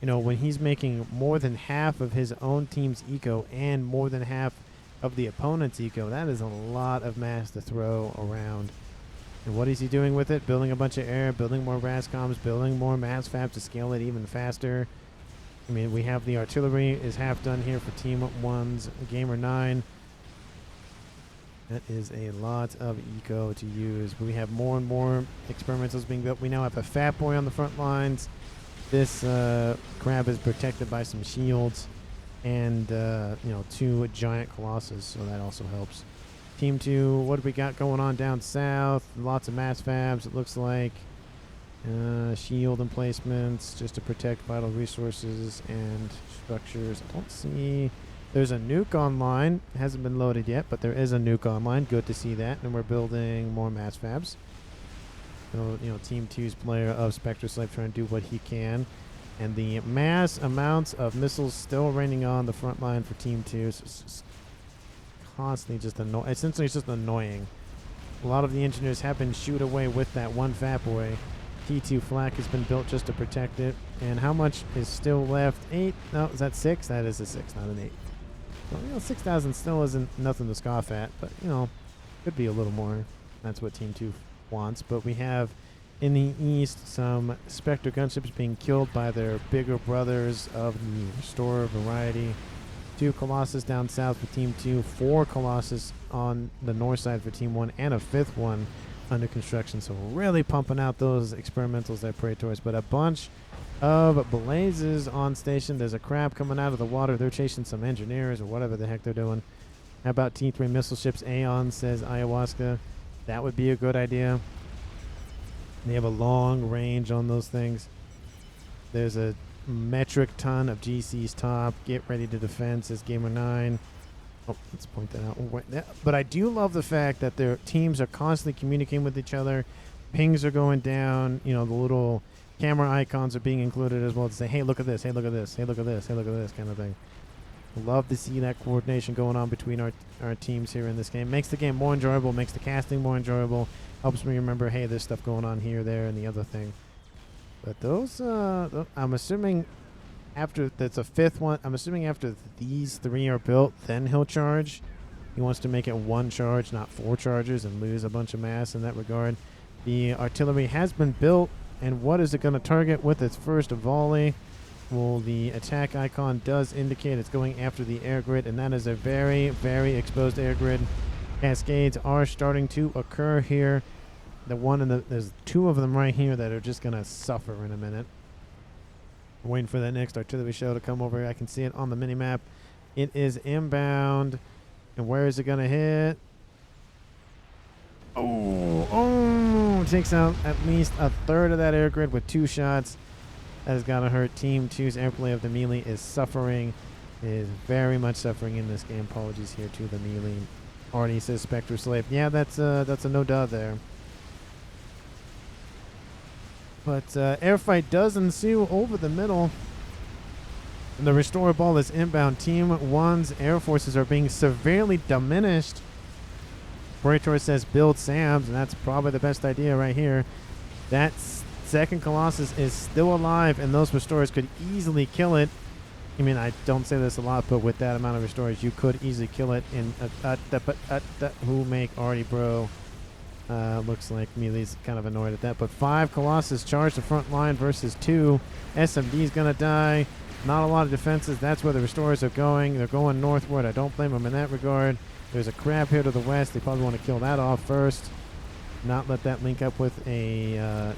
You know, when he's making more than half of his own team's eco and more than half of the opponent's eco, that is a lot of mass to throw around. And what is he doing with it? Building a bunch of air, building more Rascoms, building more mass FAF to scale it even faster. I mean, we have the artillery is half done here for Team 1's Gamer 9. That is a lot of eco to use. But we have more and more experimentals being built. We now have a Fat Boy on the front lines. This crab is protected by some shields and, you know, 2 giant colossus, so that also helps. Team 2, what do we got going on down south? Lots of mass fabs, it looks like. Shield emplacements just to protect vital resources and structures. I don't see... There's a nuke online. It hasn't been loaded yet, but there is a nuke online. Good to see that. And we're building more mass fabs. So, you know, Team 2's player of Spectre Slave trying to do what he can. And the mass amounts of missiles still raining on the front line for Team 2. So it's just constantly just annoying. Essentially, it's just annoying. A lot of the engineers have been shooed away with that one Fat Boy. T2 flak has been built just to protect it. And how much is still left? 8? No, is that 6? That is a 6, not an 8. Well, you know, 6,000 still isn't nothing to scoff at, but, you know, could be a little more. That's what Team 2 wants. But we have, in the east, some Spectre gunships being killed by their bigger brothers of the Restorer variety. 2 Colossus down south for Team 2, 4 Colossus on the north side for Team 1, and a 5th one under construction. So we're really pumping out those experimentals, that Praetors. But a bunch of blazes on station. There's a crab coming out of the water. They're chasing some engineers or whatever the heck they're doing. How about T3 missile ships? Aeon says ayahuasca. That would be a good idea. They have a long range on those things. There's a metric ton of GC's top. Get ready to defend, says Gamer9. Oh, let's point that out. But I do love the fact that their teams are constantly communicating with each other. Pings are going down. You know, the little camera icons are being included as well to say, hey, look at this, hey, look at this, hey, look at this, hey, look at this kind of thing. Love to see that coordination going on between our teams here in this game. Makes the game more enjoyable, makes the casting more enjoyable. Helps me remember, hey, there's stuff going on here, there, and the other thing. But those, I'm assuming after, that's a fifth one. I'm assuming after these three are built, then he'll charge. He wants to make it one charge, not 4 charges, and lose a bunch of mass in that regard. The artillery has been built, and what is it going to target with its first volley? Well, the attack icon does indicate it's going after the air grid, and that is a very, very exposed air grid. Cascades are starting to occur here. There's 2 of them right here that are just going to suffer in a minute. Waiting for that next artillery shell to come over. I can see it on the mini-map. It is inbound. And where is it going to hit? Oh, takes out at least a third of that air grid with 2 shots. That has got to hurt. Team 2's airplay of the melee is suffering. Is very much suffering in this game. Apologies here to the melee. Arnie says Spectre Slave. Yeah, that's a no duh there. But airfight does ensue over the middle. And the restore ball is inbound. Team 1's air forces are being severely diminished. Praetor says build SAMs, and that's probably the best idea right here. That second Colossus is still alive, and those restorers could easily kill it. I mean, I don't say this a lot, but with that amount of restorers, you could easily kill it. In who make Artie bro? Looks like Melee's kind of annoyed at that. But 5 Colossus charge the front line versus 2. SMD's gonna die. Not a lot of defenses. That's where the restorers are going. They're going northward. I don't blame them in that regard. There's a crab here to the west. They probably want to kill that off first. Not let that link up with a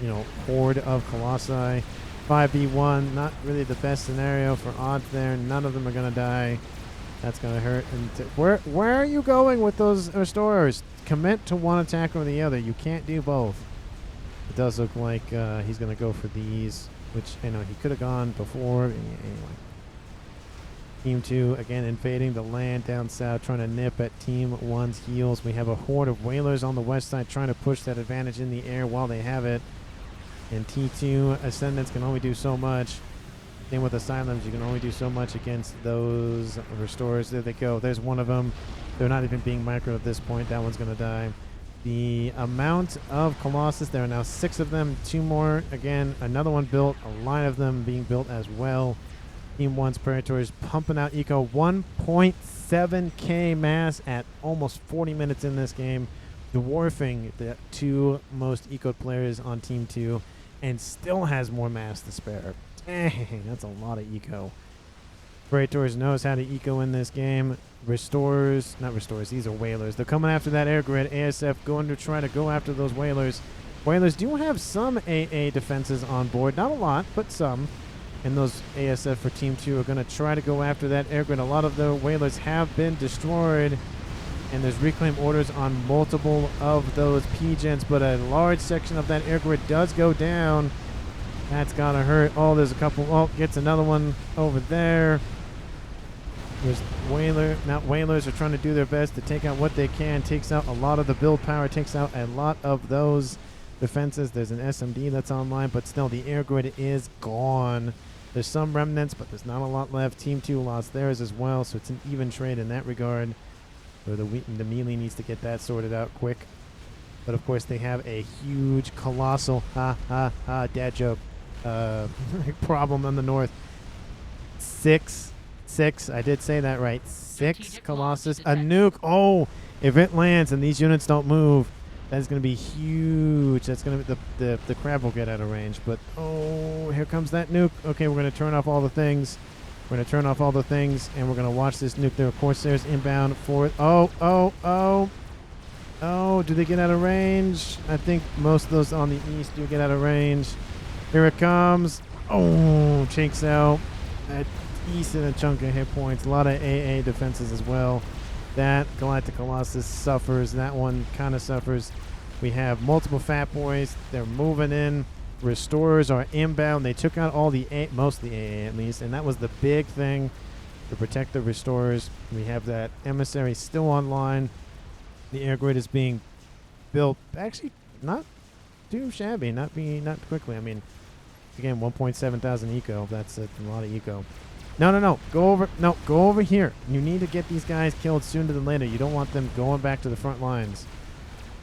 horde of Colossi. 5v1, not really the best scenario for odds there. None of them are gonna die. That's gonna hurt. And where are you going with those restorers? Commit to one attack or the other. You can't do both. It does look like he's gonna go for these, which he could have gone before. Anyway. Team 2 again invading the land down south, trying to nip at Team 1's heels. We have a horde of whalers on the west side trying to push that advantage in the air while they have it. And T2 Ascendants can only do so much. Same with Asylums, you can only do so much against those restorers. There they go. There's one of them. They're not even being microed at this point. That one's going to die. The amount of Colossus, there are now 6 of them. 2 more. Again, another one built. A line of them being built as well. Team 1's Predators pumping out eco. 1.7k mass at almost 40 minutes in this game. Dwarfing the 2 most ecoed players on Team 2. And still has more mass to spare. Dang, that's a lot of eco. Predators knows how to eco in this game. Restorers, not restorers, these are whalers. They're coming after that air grid. ASF going to try to go after those whalers. Whalers do have some AA defenses on board. Not a lot, but some. And those ASF for Team 2 are going to try to go after that air grid. A lot of the whalers have been destroyed. And there's reclaim orders on multiple of those P-gens. But a large section of that air grid does go down. That's got to hurt. Oh, there's a couple. Oh, gets another one over there. There's whalers are trying to do their best to take out what they can. Takes out a lot of the build power. Takes out a lot of those defenses. There's an SMD that's online, but still the air grid is gone. There's some remnants, but there's not a lot left. Team 2 lost theirs as well, so it's an even trade in that regard. So the melee needs to get that sorted out quick. But of course they have a huge, colossal, dad joke, problem on the north. 6, I did say that right. 6 Colossus, a nuke. Oh, if it lands and these units don't move, that's going to be huge. That's going to be the crab will get out of range. But oh, here comes that nuke. Okay, we're going to turn off all the things. We're going to turn off all the things, and we're going to watch this nuke. There are Corsairs inbound for it. Oh, do they get out of range? I think most of those on the east do get out of range. Here it comes. Oh, takes out that east and a chunk of hit points. A lot of AA defenses as well. That Galactic Colossus suffers. That one kind of suffers. We have multiple fat boys. They're moving in. Restorers are inbound. They took out all most of the AA at least, and that was the big thing to protect the restorers. We have that emissary still online. The air grid is being built. Actually, not too shabby. Not quickly. I mean, again, 1.7 thousand eco. That's a lot of eco. No. Go over. No, go over here. You need to get these guys killed sooner than later. You don't want them going back to the front lines.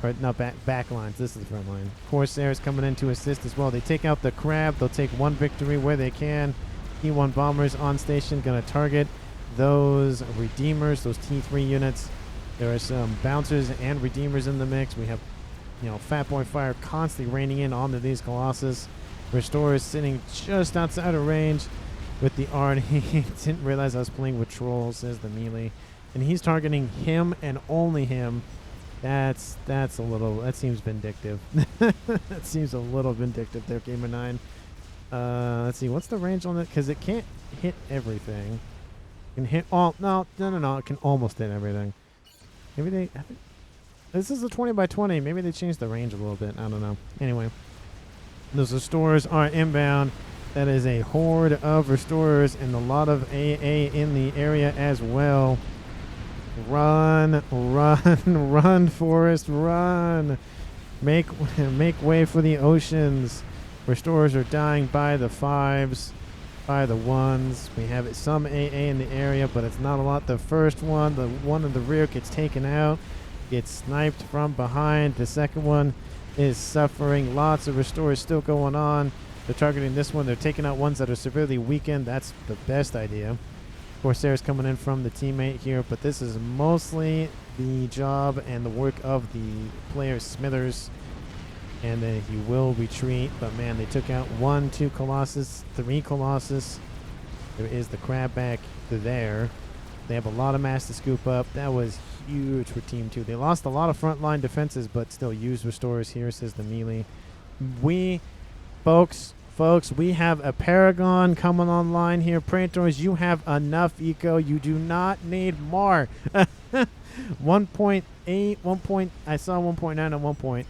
Or not back lines. This is the front line. Corsairs coming in to assist as well. They take out the crab. They'll take one victory where they can. T1 bombers on station, gonna target those redeemers, those T3 units. There are some bouncers and redeemers in the mix. We have, Fat Boy Fire constantly raining in onto these Colossus. Restorers sitting just outside of range with the Ard. He didn't realize I was playing with trolls, says the melee. And he's targeting him and only him. That seems vindictive. That seems a little vindictive there, Gamer 9. Let's see, what's the range on it? Because it can't hit everything. It can hit all, no, it can almost hit everything. Maybe this is a 20 by 20. Maybe they changed the range a little bit. I don't know. Anyway, those restorers are inbound. That is a horde of restorers and a lot of AA in the area as well. Run, Forest, run. Make way for the oceans. Restorers are dying by the 5s, by the 1s. We have some AA in the area, but it's not a lot. The first one, the one in the rear, gets taken out, gets sniped from behind. The second one is suffering. Lots of restorers still going on. They're targeting this one. They're taking out ones that are severely weakened. That's the best idea. Corsairs coming in from the teammate here, but this is mostly the job and the work of the player Smithers, and he will retreat. But man, they took out 1, 2 Colossus, 3 Colossus. There is the crab back there. They have a lot of mass to scoop up. That was huge for Team 2. They lost a lot of frontline defenses, but still used restorers here, says the melee. Folks, we have a paragon coming online here. Praetors, you have enough eco. You do not need more. 1.8, I saw 1.9 at one point.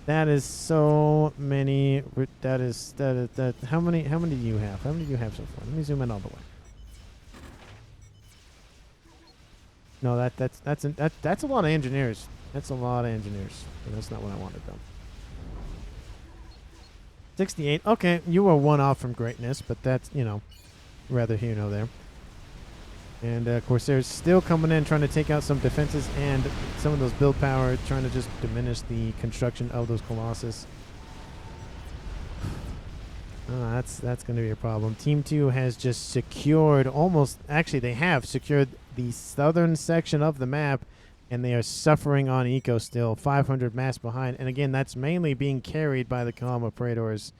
That is so many. That. How many do you have? How many do you have so far? Let me zoom in all the way. No, that's a lot of engineers. That's a lot of engineers. And that's not what I wanted though. 68. Okay, you were one off from greatness, but that's, rather here nor there. And Corsairs still coming in, trying to take out some defenses and some of those build power, trying to just diminish the construction of those Colossus. That's going to be a problem. Team 2 has just secured they have secured the southern section of the map, and they are suffering on eco still. 500 mass behind. And again, that's mainly being carried by the column of Praetors.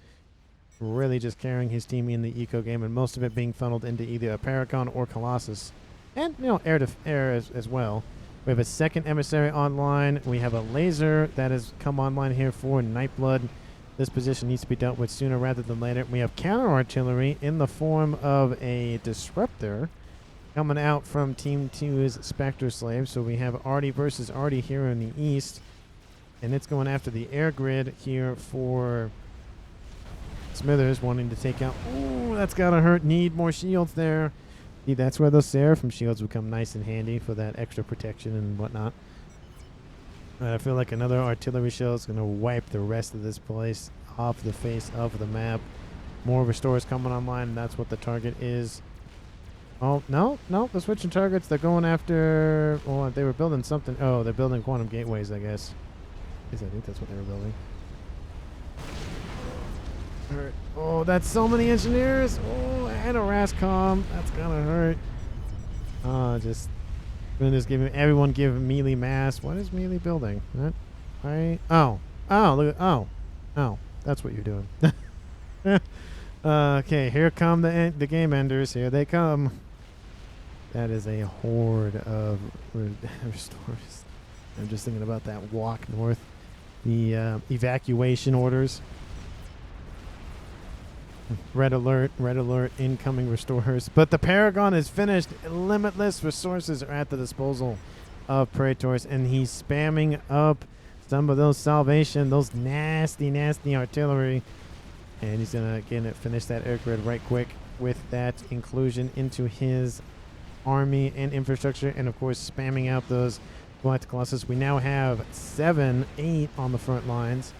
Really just carrying his team in the eco game, and most of it being funneled into either a Paragon or Colossus. And, air as well. We have a second emissary online. We have a laser that has come online here for Nightblood. This position needs to be dealt with sooner rather than later. We have counter artillery in the form of a disruptor coming out from Team 2's Spectre Slave. So we have Artie versus Artie here in the east. And it's going after the air grid here for Smithers, wanting to take out. Oh, that's got to hurt. Need more shields there. See, that's where those Seraphim shields become nice and handy for that extra protection and whatnot. I feel like another artillery shell is going to wipe the rest of this place off the face of the map. More restorers coming online. That's what the target is. Oh, no, they're switching targets. They're going after, they were building something. Oh, they're building quantum gateways, I guess. I think that's what they were building. Hurt. Oh, that's so many engineers. Oh, and a RASCOM. That's gonna hurt. Everyone give melee mass. What is melee building? Oh, look at, oh, that's what you're doing. Okay, here come the game enders. Here they come. That is a horde of restorers. I'm just thinking about that walk north. The evacuation orders. Red alert, incoming restorers. But the Paragon is finished. Limitless resources are at the disposal of Praetors, and he's spamming up some of those salvation, those nasty, nasty artillery. And he's going to finish that air grid right quick with that inclusion into his army and infrastructure. And, of course, spamming out those Galactic Colossus. We now have 7, 8 on the front lines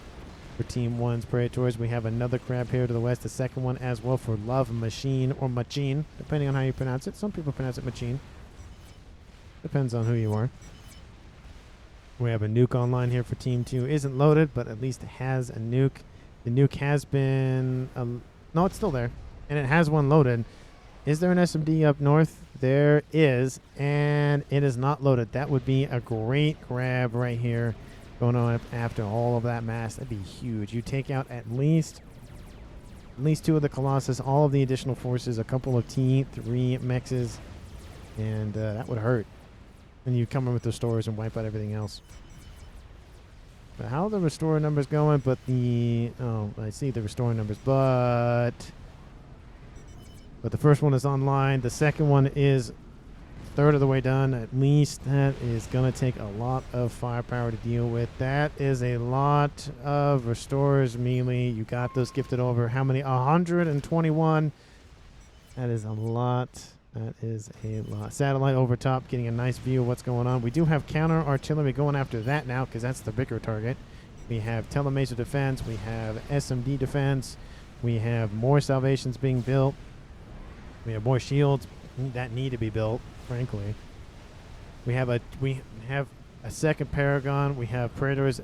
for Team 1's Praetors. We have another crab here to the west, the second one as well for Love Machine, or Machine, depending on how you pronounce it. Some people pronounce it Machine. Depends on who you are. We have a nuke online here for Team 2. Isn't loaded, but at least it has a nuke. The nuke has been... no, it's still there. And it has one loaded. Is there an SMD up north? There is. And it is not loaded. That would be a great grab right here. Going on up after all of that mass. That'd be huge. You take out at least 2 of the Colossus, all of the additional forces, a couple of T3 Mechs, and that would hurt. And you come in with the stores and wipe out everything else. But how are the restore numbers going? But the... oh, I see the restore numbers. But the first one is online. The second one is third of the way done. At least that is going to take a lot of firepower to deal with. That is a lot of restores melee. You got those gifted over. How many? 121. That is a lot. That is a lot. Satellite over top, getting a nice view of what's going on. We do have counter artillery going after that now because that's the bigger target. We have telemaser defense. We have SMD defense. We have more salvations being built. We have more shields that need to be built, frankly. We have a second paragon. We have Praetors,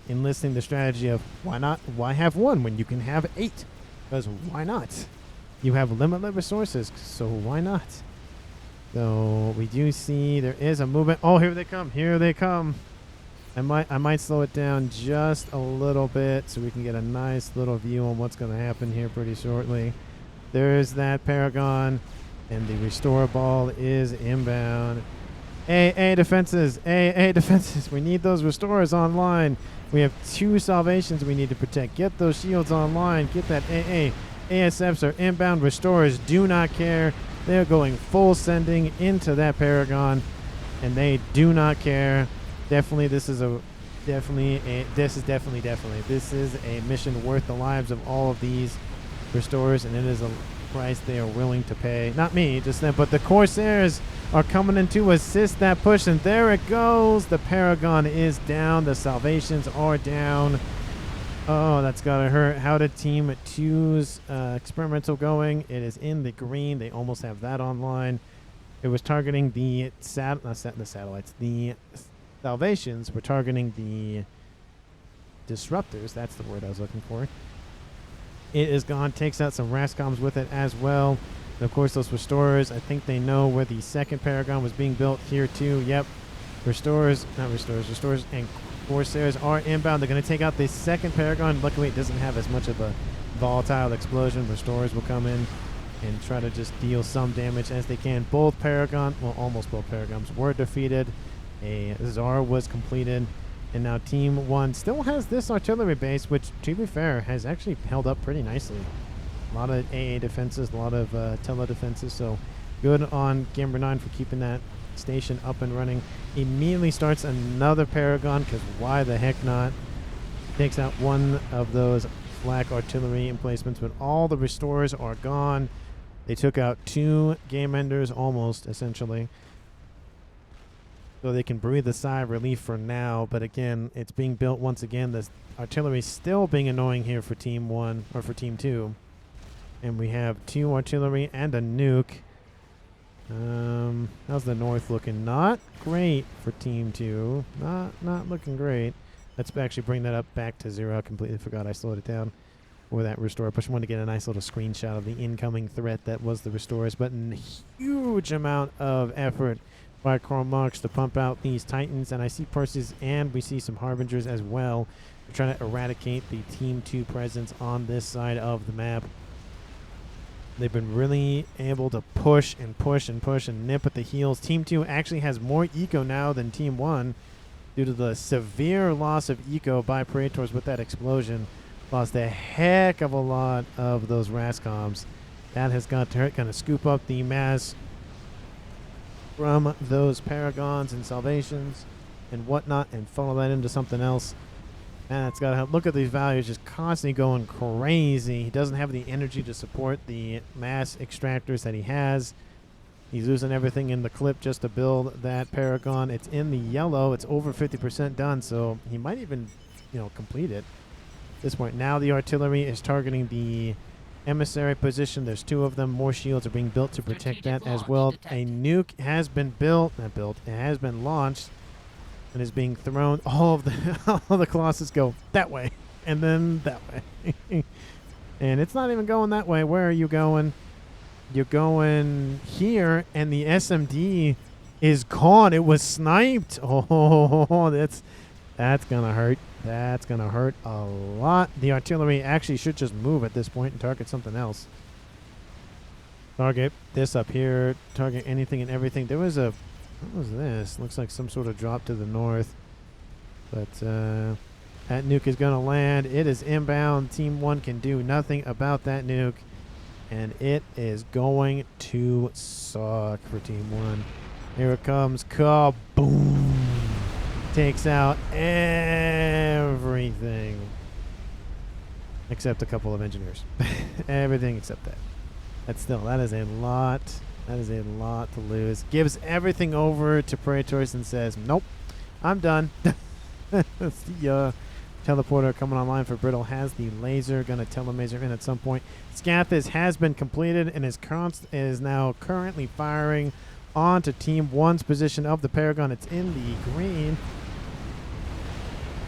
enlisting the strategy of why not? Why have 1 when you can have 8? Because why not? You have limited resources, so why not? So we do see there is a movement. Oh, here they come! Here they come! I might slow it down just a little bit so we can get a nice little view on what's going to happen here pretty shortly. There's that paragon, and the restore ball is inbound. AA defenses! AA defenses! We need those restorers online. We have 2 salvations we need to protect. Get those shields online. Get that AA. ASFs are inbound. Restorers do not care. They're going full sending into that paragon, and they do not care. Definitely, this is a mission worth the lives of all of these restorers, and it is a price they are willing to pay. Not me, just them, but the Corsairs are coming in to assist that push, and there it goes. The paragon is down. The salvations are down. Oh, that's gotta hurt. How did Team 2's experimental going? It is in the green. They almost have that online. It was targeting the satellites. The salvations were targeting the disruptors. That's the word I was looking for. It is gone. Takes out some Rascoms with it as well. And of course, those restorers, I think they know where the second paragon was being built here too. Yep. Restorers and Corsairs are inbound. They're going to take out the second paragon. Luckily, it doesn't have as much of a volatile explosion. Restorers will come in and try to just deal some damage as they can. Both paragon, well, almost both paragons were defeated. A Czar was completed. And now Team 1 still has this artillery base, which, to be fair, has actually held up pretty nicely. A lot of AA defenses, a lot of tele defenses. So good on Gamer 9 for keeping that station up and running. Immediately starts another paragon, because why the heck not? Takes out one of those flak artillery emplacements, but all the restorers are gone. They took out 2 game enders, almost, essentially. So they can breathe a sigh of relief for now, but again, it's being built once again. The artillery is still being annoying here for Team 1, or for Team 2. And we have 2 artillery and a nuke. How's the north looking? Not great for Team 2. Not looking great. Let's actually bring that up back to 0. I completely forgot I slowed it down for that restore push. I wanted to get a nice little screenshot of the incoming threat that was the restores, but a huge amount of effort by Karl Marx to pump out these Titans, and I see Perses and we see some Harbingers as well. We're trying to eradicate the Team 2 presence on this side of the map. They've been really able to push and push and push and nip at the heels. Team 2 actually has more eco now than Team 1 due to the severe loss of eco by Praetors with that explosion. Lost a heck of a lot of those Rascoms. That has got to hurt. Going to scoop up the mass from those Paragons and Salvations. and whatnot and funnel that into something else. Man, it's got to help. Look at these values just constantly going crazy. He doesn't have the energy to support the mass extractors that he has. He's losing everything in the clip just to build that paragon. It's in the yellow. It's over 50% done, so he might even, complete it at this point. Now the artillery is targeting the emissary position. There's 2 of them. More shields are being built to protect that as well. A nuke has been built. Not built. It has been launched and is being thrown. All the Colossus go that way and then that way. And it's not even going that way. Where are you going? You're going here, and the SMD is gone. It was sniped. Oh, that's gonna hurt. That's gonna hurt a lot. The artillery actually should just move at this point and target something else. Target this up here. Target anything and everything. There was a... What was this? Looks like some sort of drop to the north. But that nuke is gonna land. It is inbound. Team 1 can do nothing about that nuke. And it is going to suck for Team 1. Here it comes. Kaboom! Takes out everything. Except a couple of engineers. Everything except that. That is a lot. That is a lot to lose. Gives everything over to Praetors and says, nope, I'm done. That's the teleporter coming online for Brittle. Has the laser. Going to telemaser in at some point. Scathis has been completed and is now currently firing onto Team 1's position of the Paragon. It's in the green.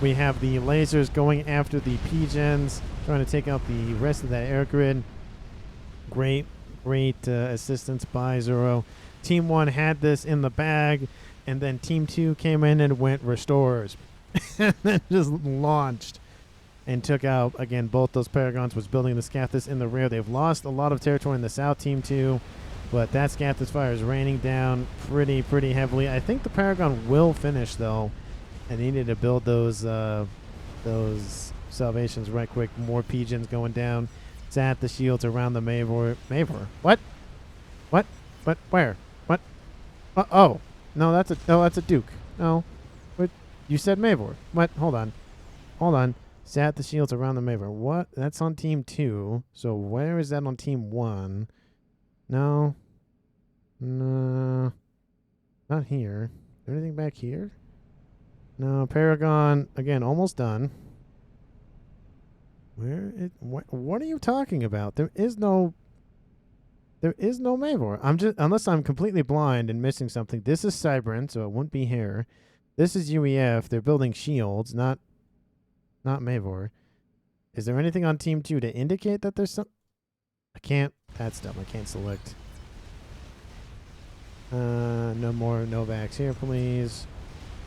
We have the lasers going after the P-Gens, trying to take out the rest of that air grid. Great assistance by Zoro. Team 1 had this in the bag, and then Team 2 came in and went restores. And then just launched and took out, again, both those Paragons. Was building the Scathis in the rear. They've lost a lot of territory in the south, Team 2, but that Scathis fire is raining down pretty heavily. I think the Paragon will finish, though. And they needed to build those salvations right quick. More P-Gens going down. Zat the shields around the Mavor. What? Where? What? Oh. No, that's a Duke. No. What? You said Mavor. What? Hold on. Zat the shields around the Mavor. What? That's on Team 2. So where is that on Team 1? No. No. Not here. Is there anything back here? No, Paragon, again, almost done. What are you talking about? There is no Mavor. Unless I'm completely blind and missing something. This is Cybran, so it wouldn't be here. This is UEF. They're building shields, not Mavor. Is there anything on Team 2 to indicate that there's some? I can't. That's dumb. I can't select. No more Novax here, please.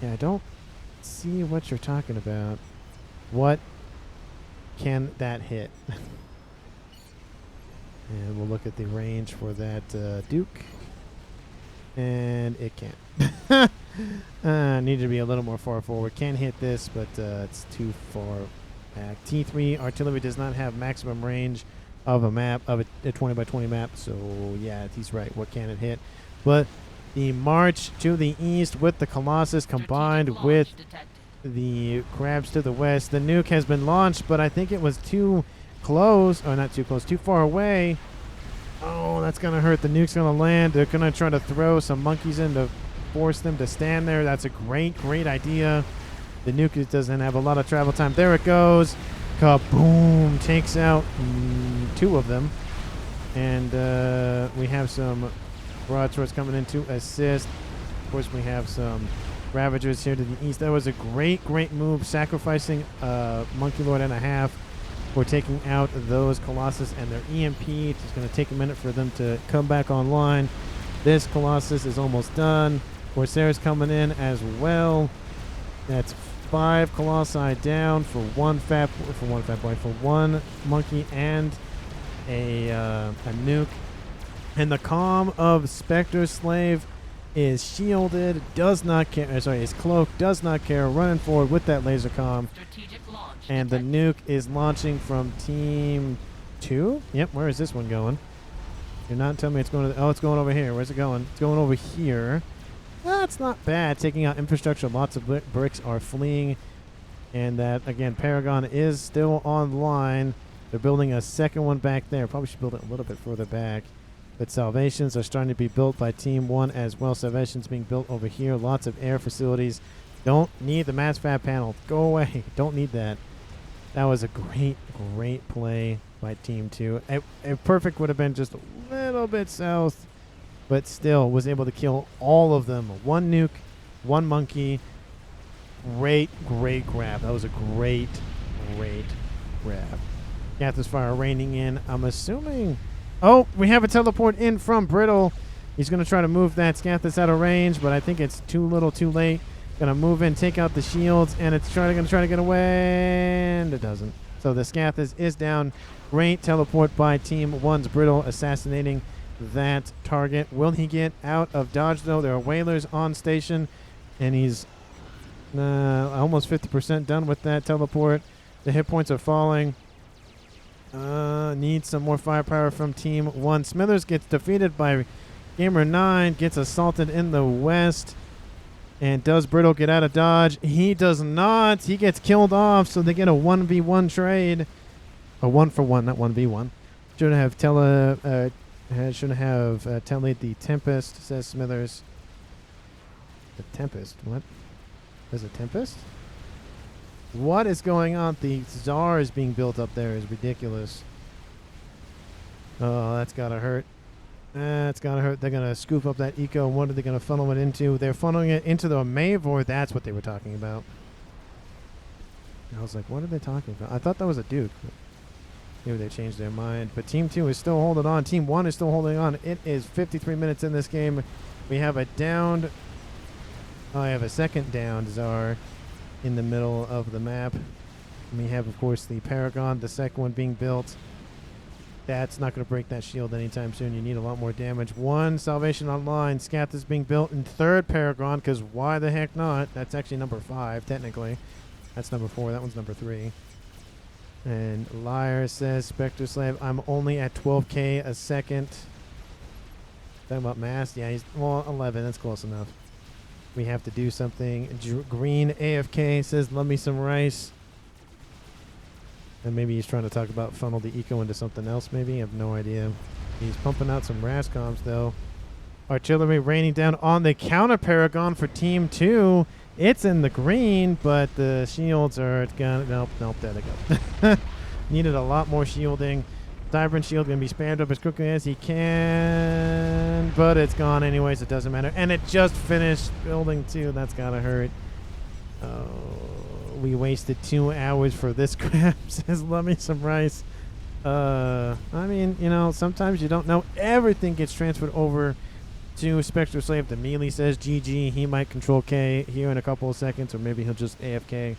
Yeah, I don't see what you're talking about. What can that hit? And we'll look at the range for that Duke. And it can't. Need to be a little more far forward. Can hit this, but it's too far back. T3 artillery does not have maximum range of a map, of a 20 by 20 map. So yeah, he's right. What can it hit? But the march to the east with the Colossus combined with the crabs to the west. The nuke has been launched, but I think it was too close. Or not too close, too far away. Oh, that's going to hurt. The nuke's going to land. They're going to try to throw some monkeys in to force them to stand there. That's a great idea. The nuke doesn't have a lot of travel time. There it goes. Kaboom. Takes out 2 of them. And we have some broadswords coming in to assist. Of course, we have some Ravagers here to the east. That was a great move, sacrificing Monkey Lord and a half for taking out those Colossus and their EMP. It's just going to take a minute for them to come back online. This Colossus is almost done. Corsair's coming in as well. That's 5 Colossi down for one monkey and a nuke. And the calm of Spectre Slave is shielded, does not care. His cloak does not care. Running forward with that laser comm. And the nuke is launching from Team 2. Yep, where is this one going? You're not telling me it's going to... Oh, it's going over here. Where's it going? It's going over here. That's not bad. Taking out infrastructure, lots of bricks are fleeing. And that, again, Paragon is still online. They're building a second one back there. Probably should build it a little bit further back. But Salvations are starting to be built by Team 1 as well. Salvations being built over here. Lots of air facilities. Don't need the mass FAF panel. Go away. Don't need that. That was a great, great play by Team 2. A perfect would have been just a little bit south, but still was able to kill all of them. One nuke, one monkey. Great, great grab. That was a great, great grab. Gathers fire raining in. I'm assuming... Oh, we have a teleport in from Brittle. He's going to try to move that Scathis out of range, but I think it's too little too late. Going to move in, take out the shields, and it's going to try to get away, and it doesn't. So the Scathis is down. Great teleport by Team 1's Brittle, assassinating that target. Will he get out of dodge, though? There are whalers on station, and he's almost 50% done with that teleport. The hit points are falling. Needs some more firepower from Team 1. Smithers gets defeated by Gamer9, gets assaulted in the west. And does Brittle get out of dodge? He does not. He gets killed off, so they get a 1v1 trade. A 1-for-1, not 1v1. Shouldn't have tallied the Tempest, says Smithers. The Tempest? What? There's a Tempest? What is going on? The Tsar is being built up there is ridiculous. Oh, that's gotta hurt. That's gotta hurt. They're gonna scoop up that eco. What are they gonna funnel it into? They're funneling it into the Mavor. That's what they were talking about. I was like, what are they talking about? I thought that was a Duke. Maybe they changed their mind. But Team 2 is still holding on. Team 1 is still holding on. It is 53 minutes in this game. We have a downed... Oh, I have a second downed Tsar in the middle of the map. And we have, of course, the Paragon, the second one being built. That's not going to break that shield anytime soon. You need a lot more damage. One Salvation online. Scath is being built in third Paragon, because why the heck not? That's actually number 5, technically. That's number 4. That one's number 3. And Liar says, Spectre Slave, I'm only at 12k a second. Talking about mass? Yeah, he's, well, 11. That's close enough. We have to do something. Green AFK says, love me some rice. And maybe he's trying to talk about funnel the eco into something else, maybe. I have no idea. He's pumping out some Rascoms, though. Artillery raining down on the counter Paragon for Team 2. It's in the green, but the shields are gone. Nope, there they go. Needed a lot more shielding. Vibrant shield going to be spammed up as quickly as he can. But it's gone anyways. It doesn't matter. And it just finished building 2. That's got to hurt. Oh. We wasted 2 hours for this crap, says love me some rice. I mean, you know, sometimes you don't know. Everything gets transferred over to Spectre Slave. The melee says GG. He might control K here in a couple of seconds, or maybe he'll just AFK.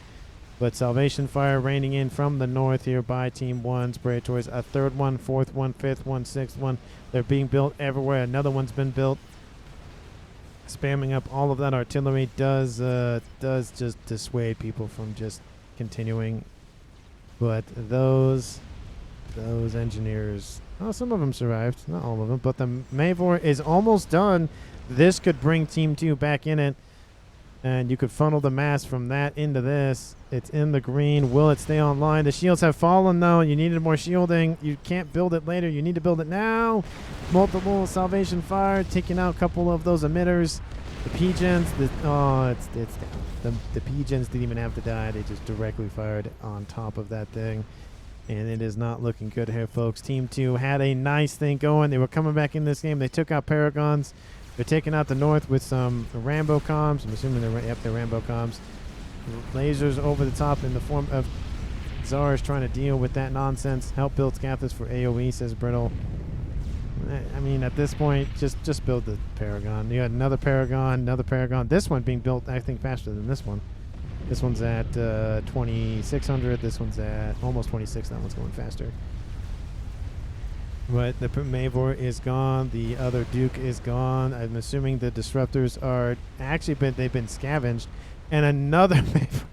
But Salvation Fire raining in from the north here by Team 1. Spray towards a third one, fourth one, fifth one, sixth one. They're being built everywhere. Another one's been built. Spamming up all of that artillery does just dissuade people from just continuing. But those engineers, oh, some of them survived, not all of them. But the Mavor is almost done. This could bring Team 2 back in it, and you could funnel the mass from that into this. It's in the green. Will it stay online? The shields have fallen, though. You needed more shielding. You can't build it later. You need to build it now. Multiple Salvation Fire, taking out a couple of those emitters. The P-Gens, it's down. The P-Gens didn't even have to die. They just directly fired on top of that thing. And it is not looking good here, folks. Team 2 had a nice thing going. They were coming back in this game. They took out Paragons. They're taking out the north with some Rambo comms. I'm assuming they're Rambo comms. Lasers over the top in the form of Tsars trying to deal with that nonsense. Help build Scathis for AoE, says Brittle. I mean, at this point, just build the Paragon. You had another Paragon. This one being built, I think, faster than this one. This one's at 2,600. This one's at almost 26. That one's going faster. But the Mavor is gone. The other Duke is gone. I'm assuming the disruptors are actually they've been scavenged. And another Mavor.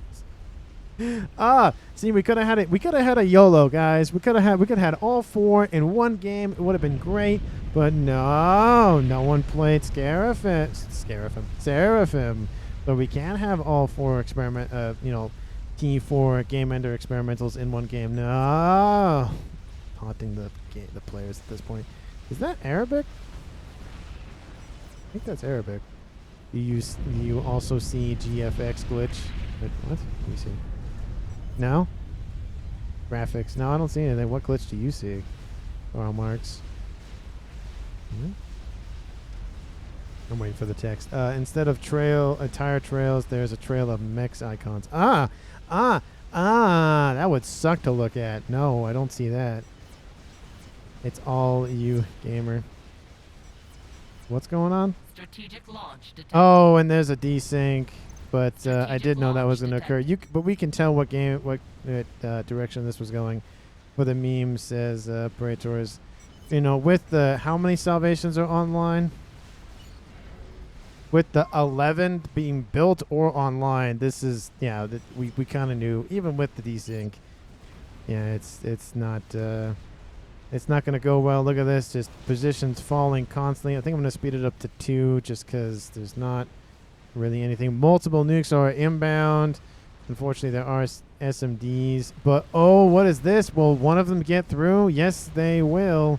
See, we could have had it. We could have had a YOLO, guys. We could have had all 4 in one game. It would have been great. But no one played Seraphim. But we can't have all 4 T4 game ender experimentals in one game. No, haunting the players at this point. Is that Arabic? I think that's Arabic. You also see GFX glitch. Wait, what? Let me see. No? Graphics. No, I don't see anything. What glitch do you see? Marks. I'm waiting for the text. Instead of tire trails, there's a trail of mechs icons. That would suck to look at. No, I don't see that. It's all you, gamer. What's going on? Strategic launch detected. Oh, and there's a desync. But I did know that was going to occur. But we can tell what direction this was going. Where the meme says, Praetors, with the how many salvations are online? With the 11 being built or online, this is we kind of knew. Even with the desync, it's not going to go well. Look at this, just positions falling constantly. I think I'm going to speed it up to 2 just because there's not really anything. Multiple nukes are inbound. Unfortunately, there are SMDs. But, oh, what is this? Will one of them get through? Yes, they will.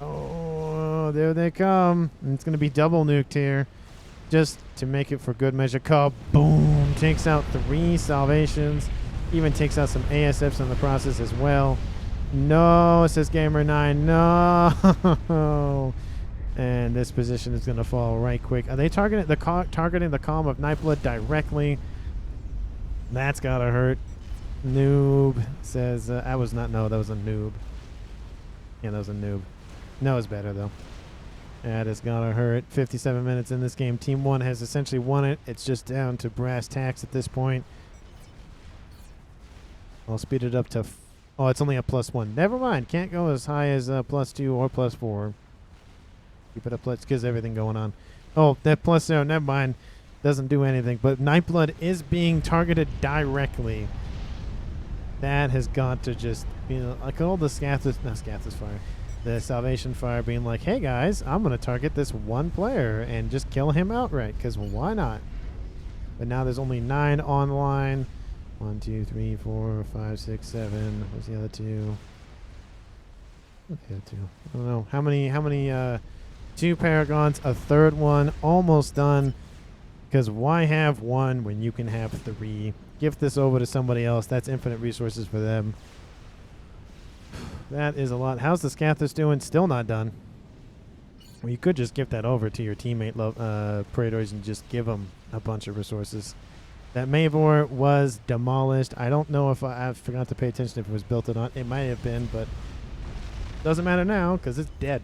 Oh, there they come. And it's going to be double nuked here. Just to make it for good measure. Kaboom! Takes out 3 salvations. Even takes out some ASFs in the process as well. No, says Gamer9. No! And this position is going to fall right quick. Are they targeting the column of Nightblood directly? That's got to hurt. Noob says, that was not, no, that was a noob. Yeah, that was a noob. No, it's better, though. That has got to hurt. 57 minutes in this game. Team 1 has essentially won it. It's just down to brass tacks at this point. I'll speed it up to... oh, it's only a +1. Never mind. Can't go as high as +2 or +4. Keep it up, because everything going on. Oh, that +0, never mind. Doesn't do anything. But Nightblood is being targeted directly. That has got to just, like all the Scathis fire. The Salvation fire being like, hey guys, I'm going to target this one player and just kill him outright, because why not? But now there's only 9 online. 1, 2, 3, 4, 5, 6, 7. What's the other 2? What's the other 2? I don't know. How many 2 paragons, a 3rd one, almost done. Because why have 1 when you can have 3? Gift this over to somebody else. That's infinite resources for them. That is a lot. How's the Scathis doing? Still not done. Well, you could just give that over to your teammate, Praetors, and just give them a bunch of resources. That Mavor was demolished. I don't know if I forgot to pay attention if it was built or not. It might have been, but doesn't matter now because it's dead.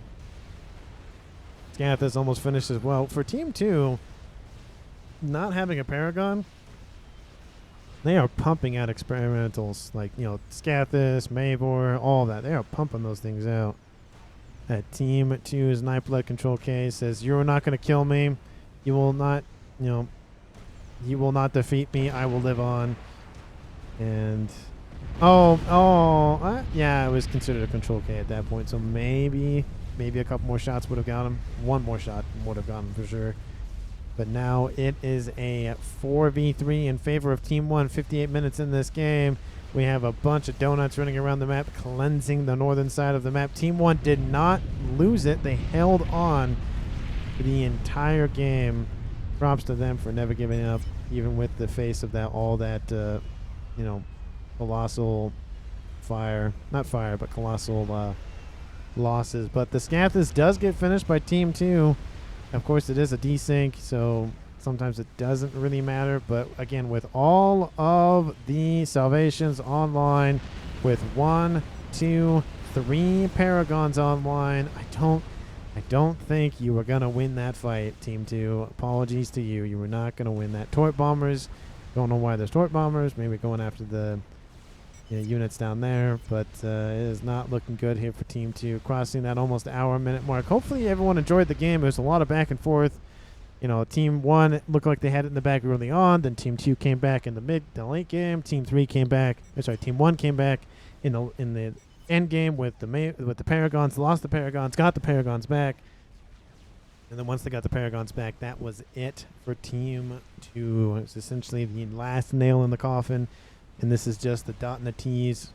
Scathis almost finished as well. For Team 2, not having a Paragon, they are pumping out experimentals like, Scathis, Mavor, all that. They are pumping those things out. Team 2's Nightblood Control K says, you're not going to kill me. You will not, you will not defeat me. I will live on. And, yeah, it was considered a Control K at that point. So maybe a couple more shots would have got him. 1 more shot would have got him for sure. But now it is a 4v3 in favor of Team 1. 58 minutes in this game. We have a bunch of donuts running around the map, cleansing the northern side of the map. Team 1 did not lose it. They held on for the entire game. Props to them for never giving up, even with the face of that, all that, colossal fire. Not fire, but colossal losses. But the Scathis does get finished by Team 2. Of course, it is a desync, so sometimes it doesn't really matter. But again, with all of the salvations online, with 1, 2, 3 paragons online, I don't think you were gonna win that fight, Team 2. Apologies to you. You were not gonna win that. Tort bombers. Don't know why there's tort bombers. Maybe going after the units down there, but it is not looking good here for Team 2, crossing that almost hour-minute mark. Hopefully everyone enjoyed the game. It was a lot of back and forth. You know, Team 1 looked like they had it in the bag early on. Then Team 2 came back in the late game. Team 3 came back. Team 1 came back in the end game with the Paragons. Lost the Paragons, got the Paragons back. And then once they got the Paragons back, that was it for Team 2. It's essentially the last nail in the coffin. And this is just the dot and the T's.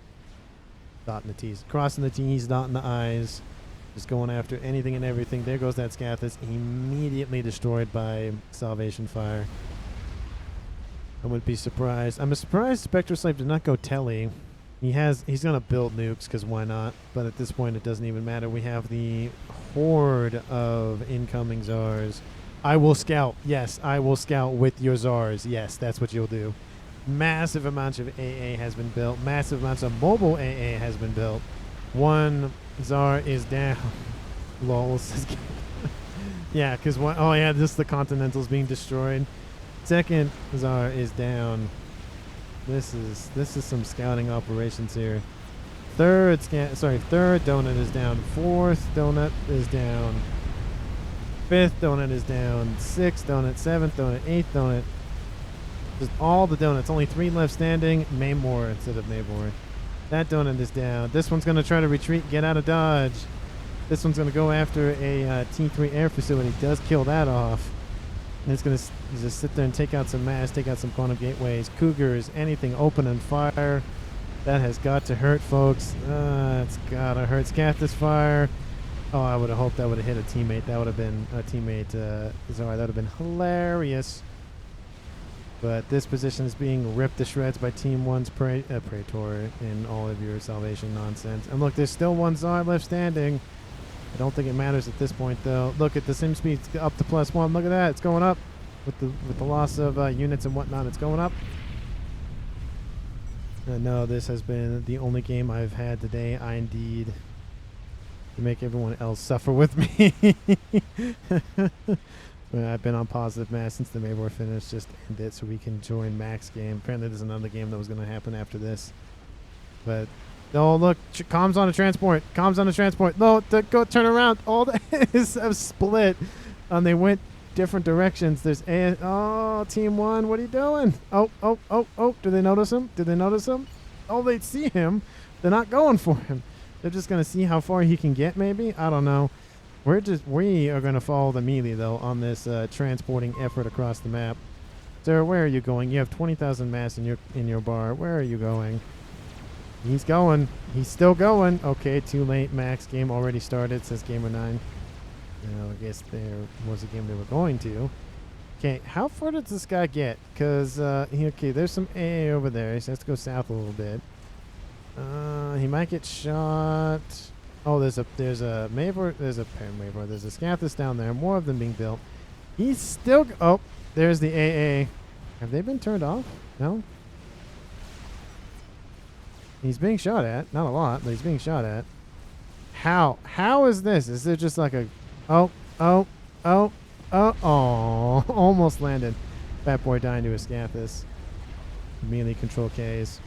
Dotting the T's. Crossing the T's, dotting the I's. Just going after anything and everything. There goes that Scathus. Immediately destroyed by Salvation Fire. I wouldn't be surprised. I'm surprised Spectre Slave did not go Telly. He's going to build nukes, because why not? But at this point, it doesn't even matter. We have the horde of incoming Zars. I will scout. Yes, I will scout with your Zars. Yes, that's what you'll do. Massive amounts of AA has been built. Massive amounts of mobile AA has been built. One Zar is down. Lol. Yeah, because one... Oh, yeah, this is the Continental's being destroyed. Second Zar is down. This is some scouting operations here. Third donut is down. Fourth donut is down. Fifth donut is down. Sixth donut, seventh donut, eighth donut. Just all the donuts. Only 3 left standing. Maymore instead of Maybor. That donut is down. This one's going to try to retreat, get out of dodge. This one's going to go after a T3 air facility. Does kill that off. And it's going to just sit there and take out some mass, take out some quantum gateways. Cougars, anything open and fire. That has got to hurt, folks. It's got to hurt. Scathus fire. Oh, I would have hoped that would have hit a teammate. That would have been a teammate. Sorry, that would have been hilarious. But this position is being ripped to shreds by Team 1's Praetor in all of your salvation nonsense. And look, there's still one Zar left standing. I don't think it matters at this point, though. Look at the sim speed up to +1. Look at that. It's going up with the loss of units and whatnot. It's going up. No, this has been the only game I've had today. I indeed to make everyone else suffer with me. I've been on positive mass since the Maybor finished. Just end it so we can join Max game. Apparently there's another game that was going to happen after this. But, oh, look. Comms on a transport. Comms on a transport. No, go turn around. All that is a split. They went different directions. There's oh, Team 1. What are you doing? Oh. Do they notice him? Did they notice him? Oh, they see him. They're not going for him. They're just going to see how far he can get, maybe? I don't know. We are going to follow the melee, though, on this transporting effort across the map. Sir, where are you going? You have 20,000 mass in your bar. Where are you going? He's going. He's still going. Okay, too late. Max game already started, says Gamer9. I guess there was a game they were going to. Okay, how far does this guy get? Because, okay, there's some AA over there. So he has to go south a little bit. He might get shot... Oh, there's a Maybor, there's a Maybor, there's a Scathus down there. More of them being built. He's still... Oh, there's the AA. Have they been turned off? No? He's being shot at. Not a lot, but he's being shot at. How? How is this? Is it just like a... Oh. Almost landed. Fat boy dying to a Scathus. Melee control Ks.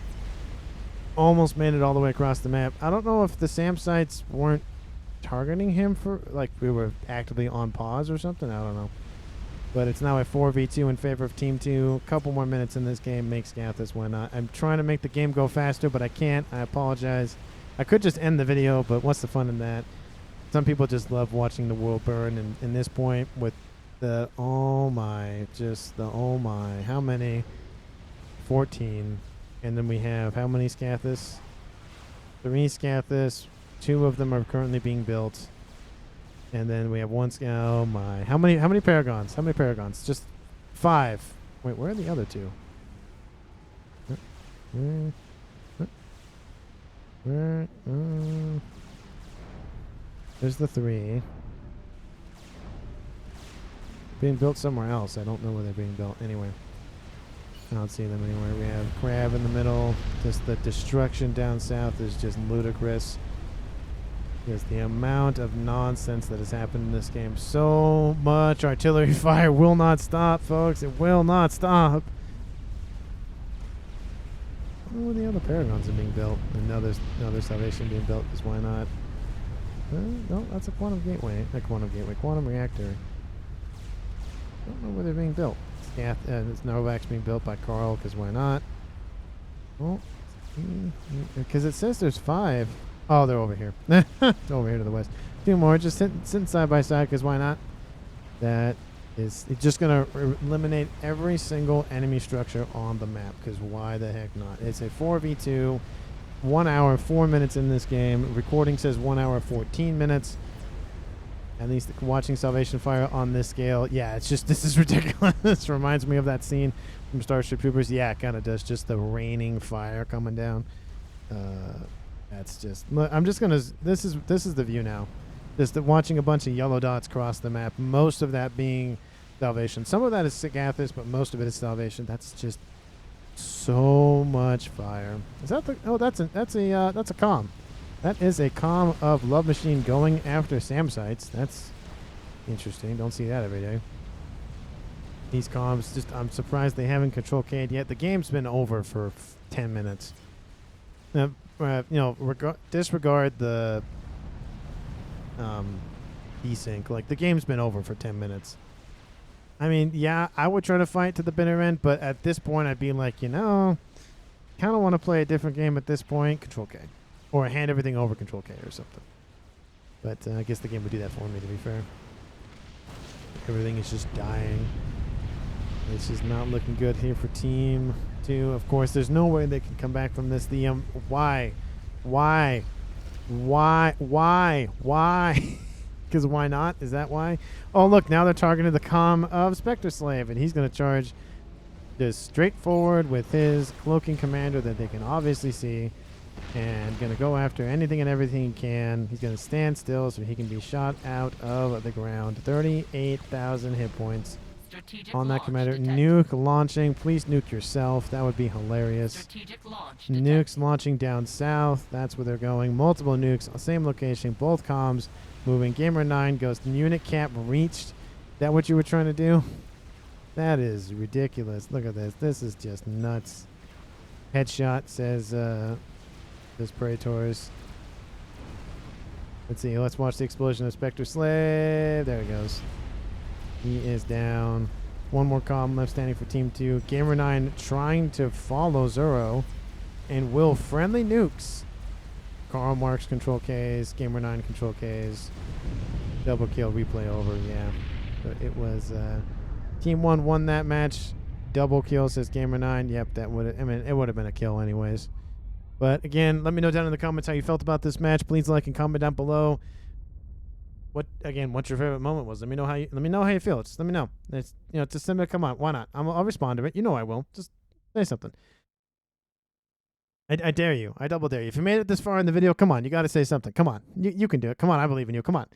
Almost made it all the way across the map. I don't know if the SAM sites weren't targeting him for, like, we were actively on pause or something. I don't know. But it's now a 4v2 in favor of Team 2. A couple more minutes in this game. Make Scathus win. I'm trying to make the game go faster, but I can't. I apologize. I could just end the video, but what's the fun in that? Some people just love watching the world burn. And in this point, with the, oh my, just the, oh my, how many? 14. And then we have how many Scathus? 3 Scathus. 2 of them are currently being built. And then we have 1 oh my. How many Paragons? How many Paragons? Just 5. Wait, where are the other 2? There's the 3. Being built somewhere else. I don't know where they're being built. Anyway. I don't see them anywhere. We have Crab in the middle. Just the destruction down south is just ludicrous. Because the amount of nonsense that has happened in this game. So much artillery fire will not stop, folks. It will not stop. I don't know where the other Paragons are being built. And now there's another Salvation being built, because why not? No, that's a Quantum Gateway. Not Quantum Gateway. Quantum Reactor. don't know where they're being built. It's Novak's being built by Carl, because why not? Well, because it says there's 5. Oh, they're over here. Over here to the west. 2 more, just sitting side by side, because why not? That is just going to eliminate every single enemy structure on the map, because why the heck not? It's a 4v2, 1 hour, 4 minutes in this game. Recording says 1 hour, 14 minutes. At least watching Salvation Fire on this scale, yeah, it's just, this is ridiculous. This reminds me of that scene from Starship Troopers. Yeah, it kind of does, just the raining fire coming down. That's just, I'm just gonna, this is the view now. Just watching a bunch of yellow dots cross the map, most of that being Salvation. Some of that is Sigathis, but most of it is Salvation. That's just so much fire. Is that the, oh, that's a comm. That is a comm of Love Machine going after SAM sites. That's interesting. Don't see that every day. These comms, just, I'm surprised they haven't control K'd yet. The game's been over for 10 minutes. Now, you know, disregard the desync. Like, the game's been over for 10 minutes. I mean, yeah, I would try to fight to the bitter end, but at this point, I'd be like, you know, kind of want to play a different game at this point. Control K. Or hand everything over Control K or something. But I guess the game would do that for me, to be fair. Everything is just dying. This is not looking good here for Team 2. Of course, there's no way they can come back from this. The why? Because why not? Is that why? Oh, look, now they're targeting the comm of Spectre Slave, and he's going to charge just straight forward with his cloaking commander that they can obviously see. And going to go after anything and everything he can. He's going to stand still so he can be shot out of the ground. 38,000 hit points on that commander. Nuke launching. Please nuke yourself. That would be hilarious. Nukes launching down south. That's where they're going. Multiple nukes. Same location. Both comms moving. Gamer 9 goes to unit cap reached. Is that what you were trying to do? That is ridiculous. Look at this. This is just nuts. Headshot says... This Praetors. Let's see. Let's watch the explosion of Spectre Slave. There he goes. He is down. 1 more comm left standing for Team 2. Gamer 9 trying to follow Zoro and will friendly nukes. Karl Marx control Ks. Gamer 9 control Ks. Double kill replay over. Yeah. But it was Team 1 won that match. Double kill says Gamer 9. Yep, that would. I mean, it would have been a kill anyways. But again, let me know down in the comments how you felt about this match. Please like and comment down below. What your favorite moment was? Let me know how you feel. Just let me know. It's, you know, just send me. Come on, why not? I'll respond to it. You know I will. Just say something. I dare you. I double dare you. If you made it this far in the video, come on. You got to say something. Come on. You can do it. Come on. I believe in you. Come on.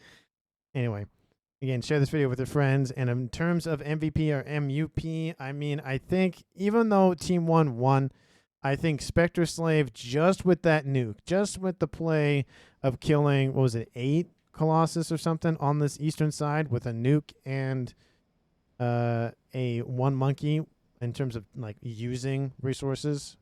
Anyway, again, share this video with your friends. And in terms of MVP or MUP, I mean, I think even though Team 1 won, I think Spectre Slave, just with that nuke, just with the play of killing, what was it, 8 Colossus or something on this eastern side with a nuke and a 1 monkey in terms of like using resources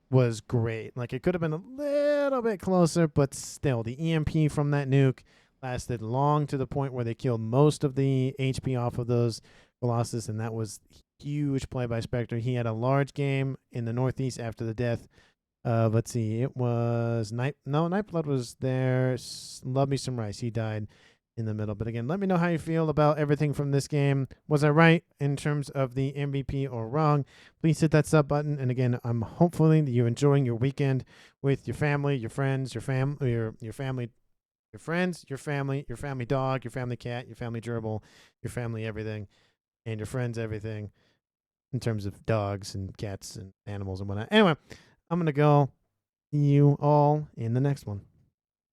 was great. Like, it could have been a little bit closer, but still, the EMP from that nuke lasted long to the point where they killed most of the HP off of those Colossus, and that was huge play by Spectre. He had a large game in the Northeast after the death of, let's see, it was Nightblood was there. Love Me Some Rice. He died in the middle. But again, let me know how you feel about everything from this game. Was I right in terms of the MVP or wrong? Please hit that sub button. And again, I'm hopefully that you're enjoying your weekend with your family, your friends, your friends, your family, your family dog, your family cat, your family gerbil, your family everything, and your friends everything. In terms of dogs and cats and animals and whatnot. Anyway, I'm going to go. See you all in the next one.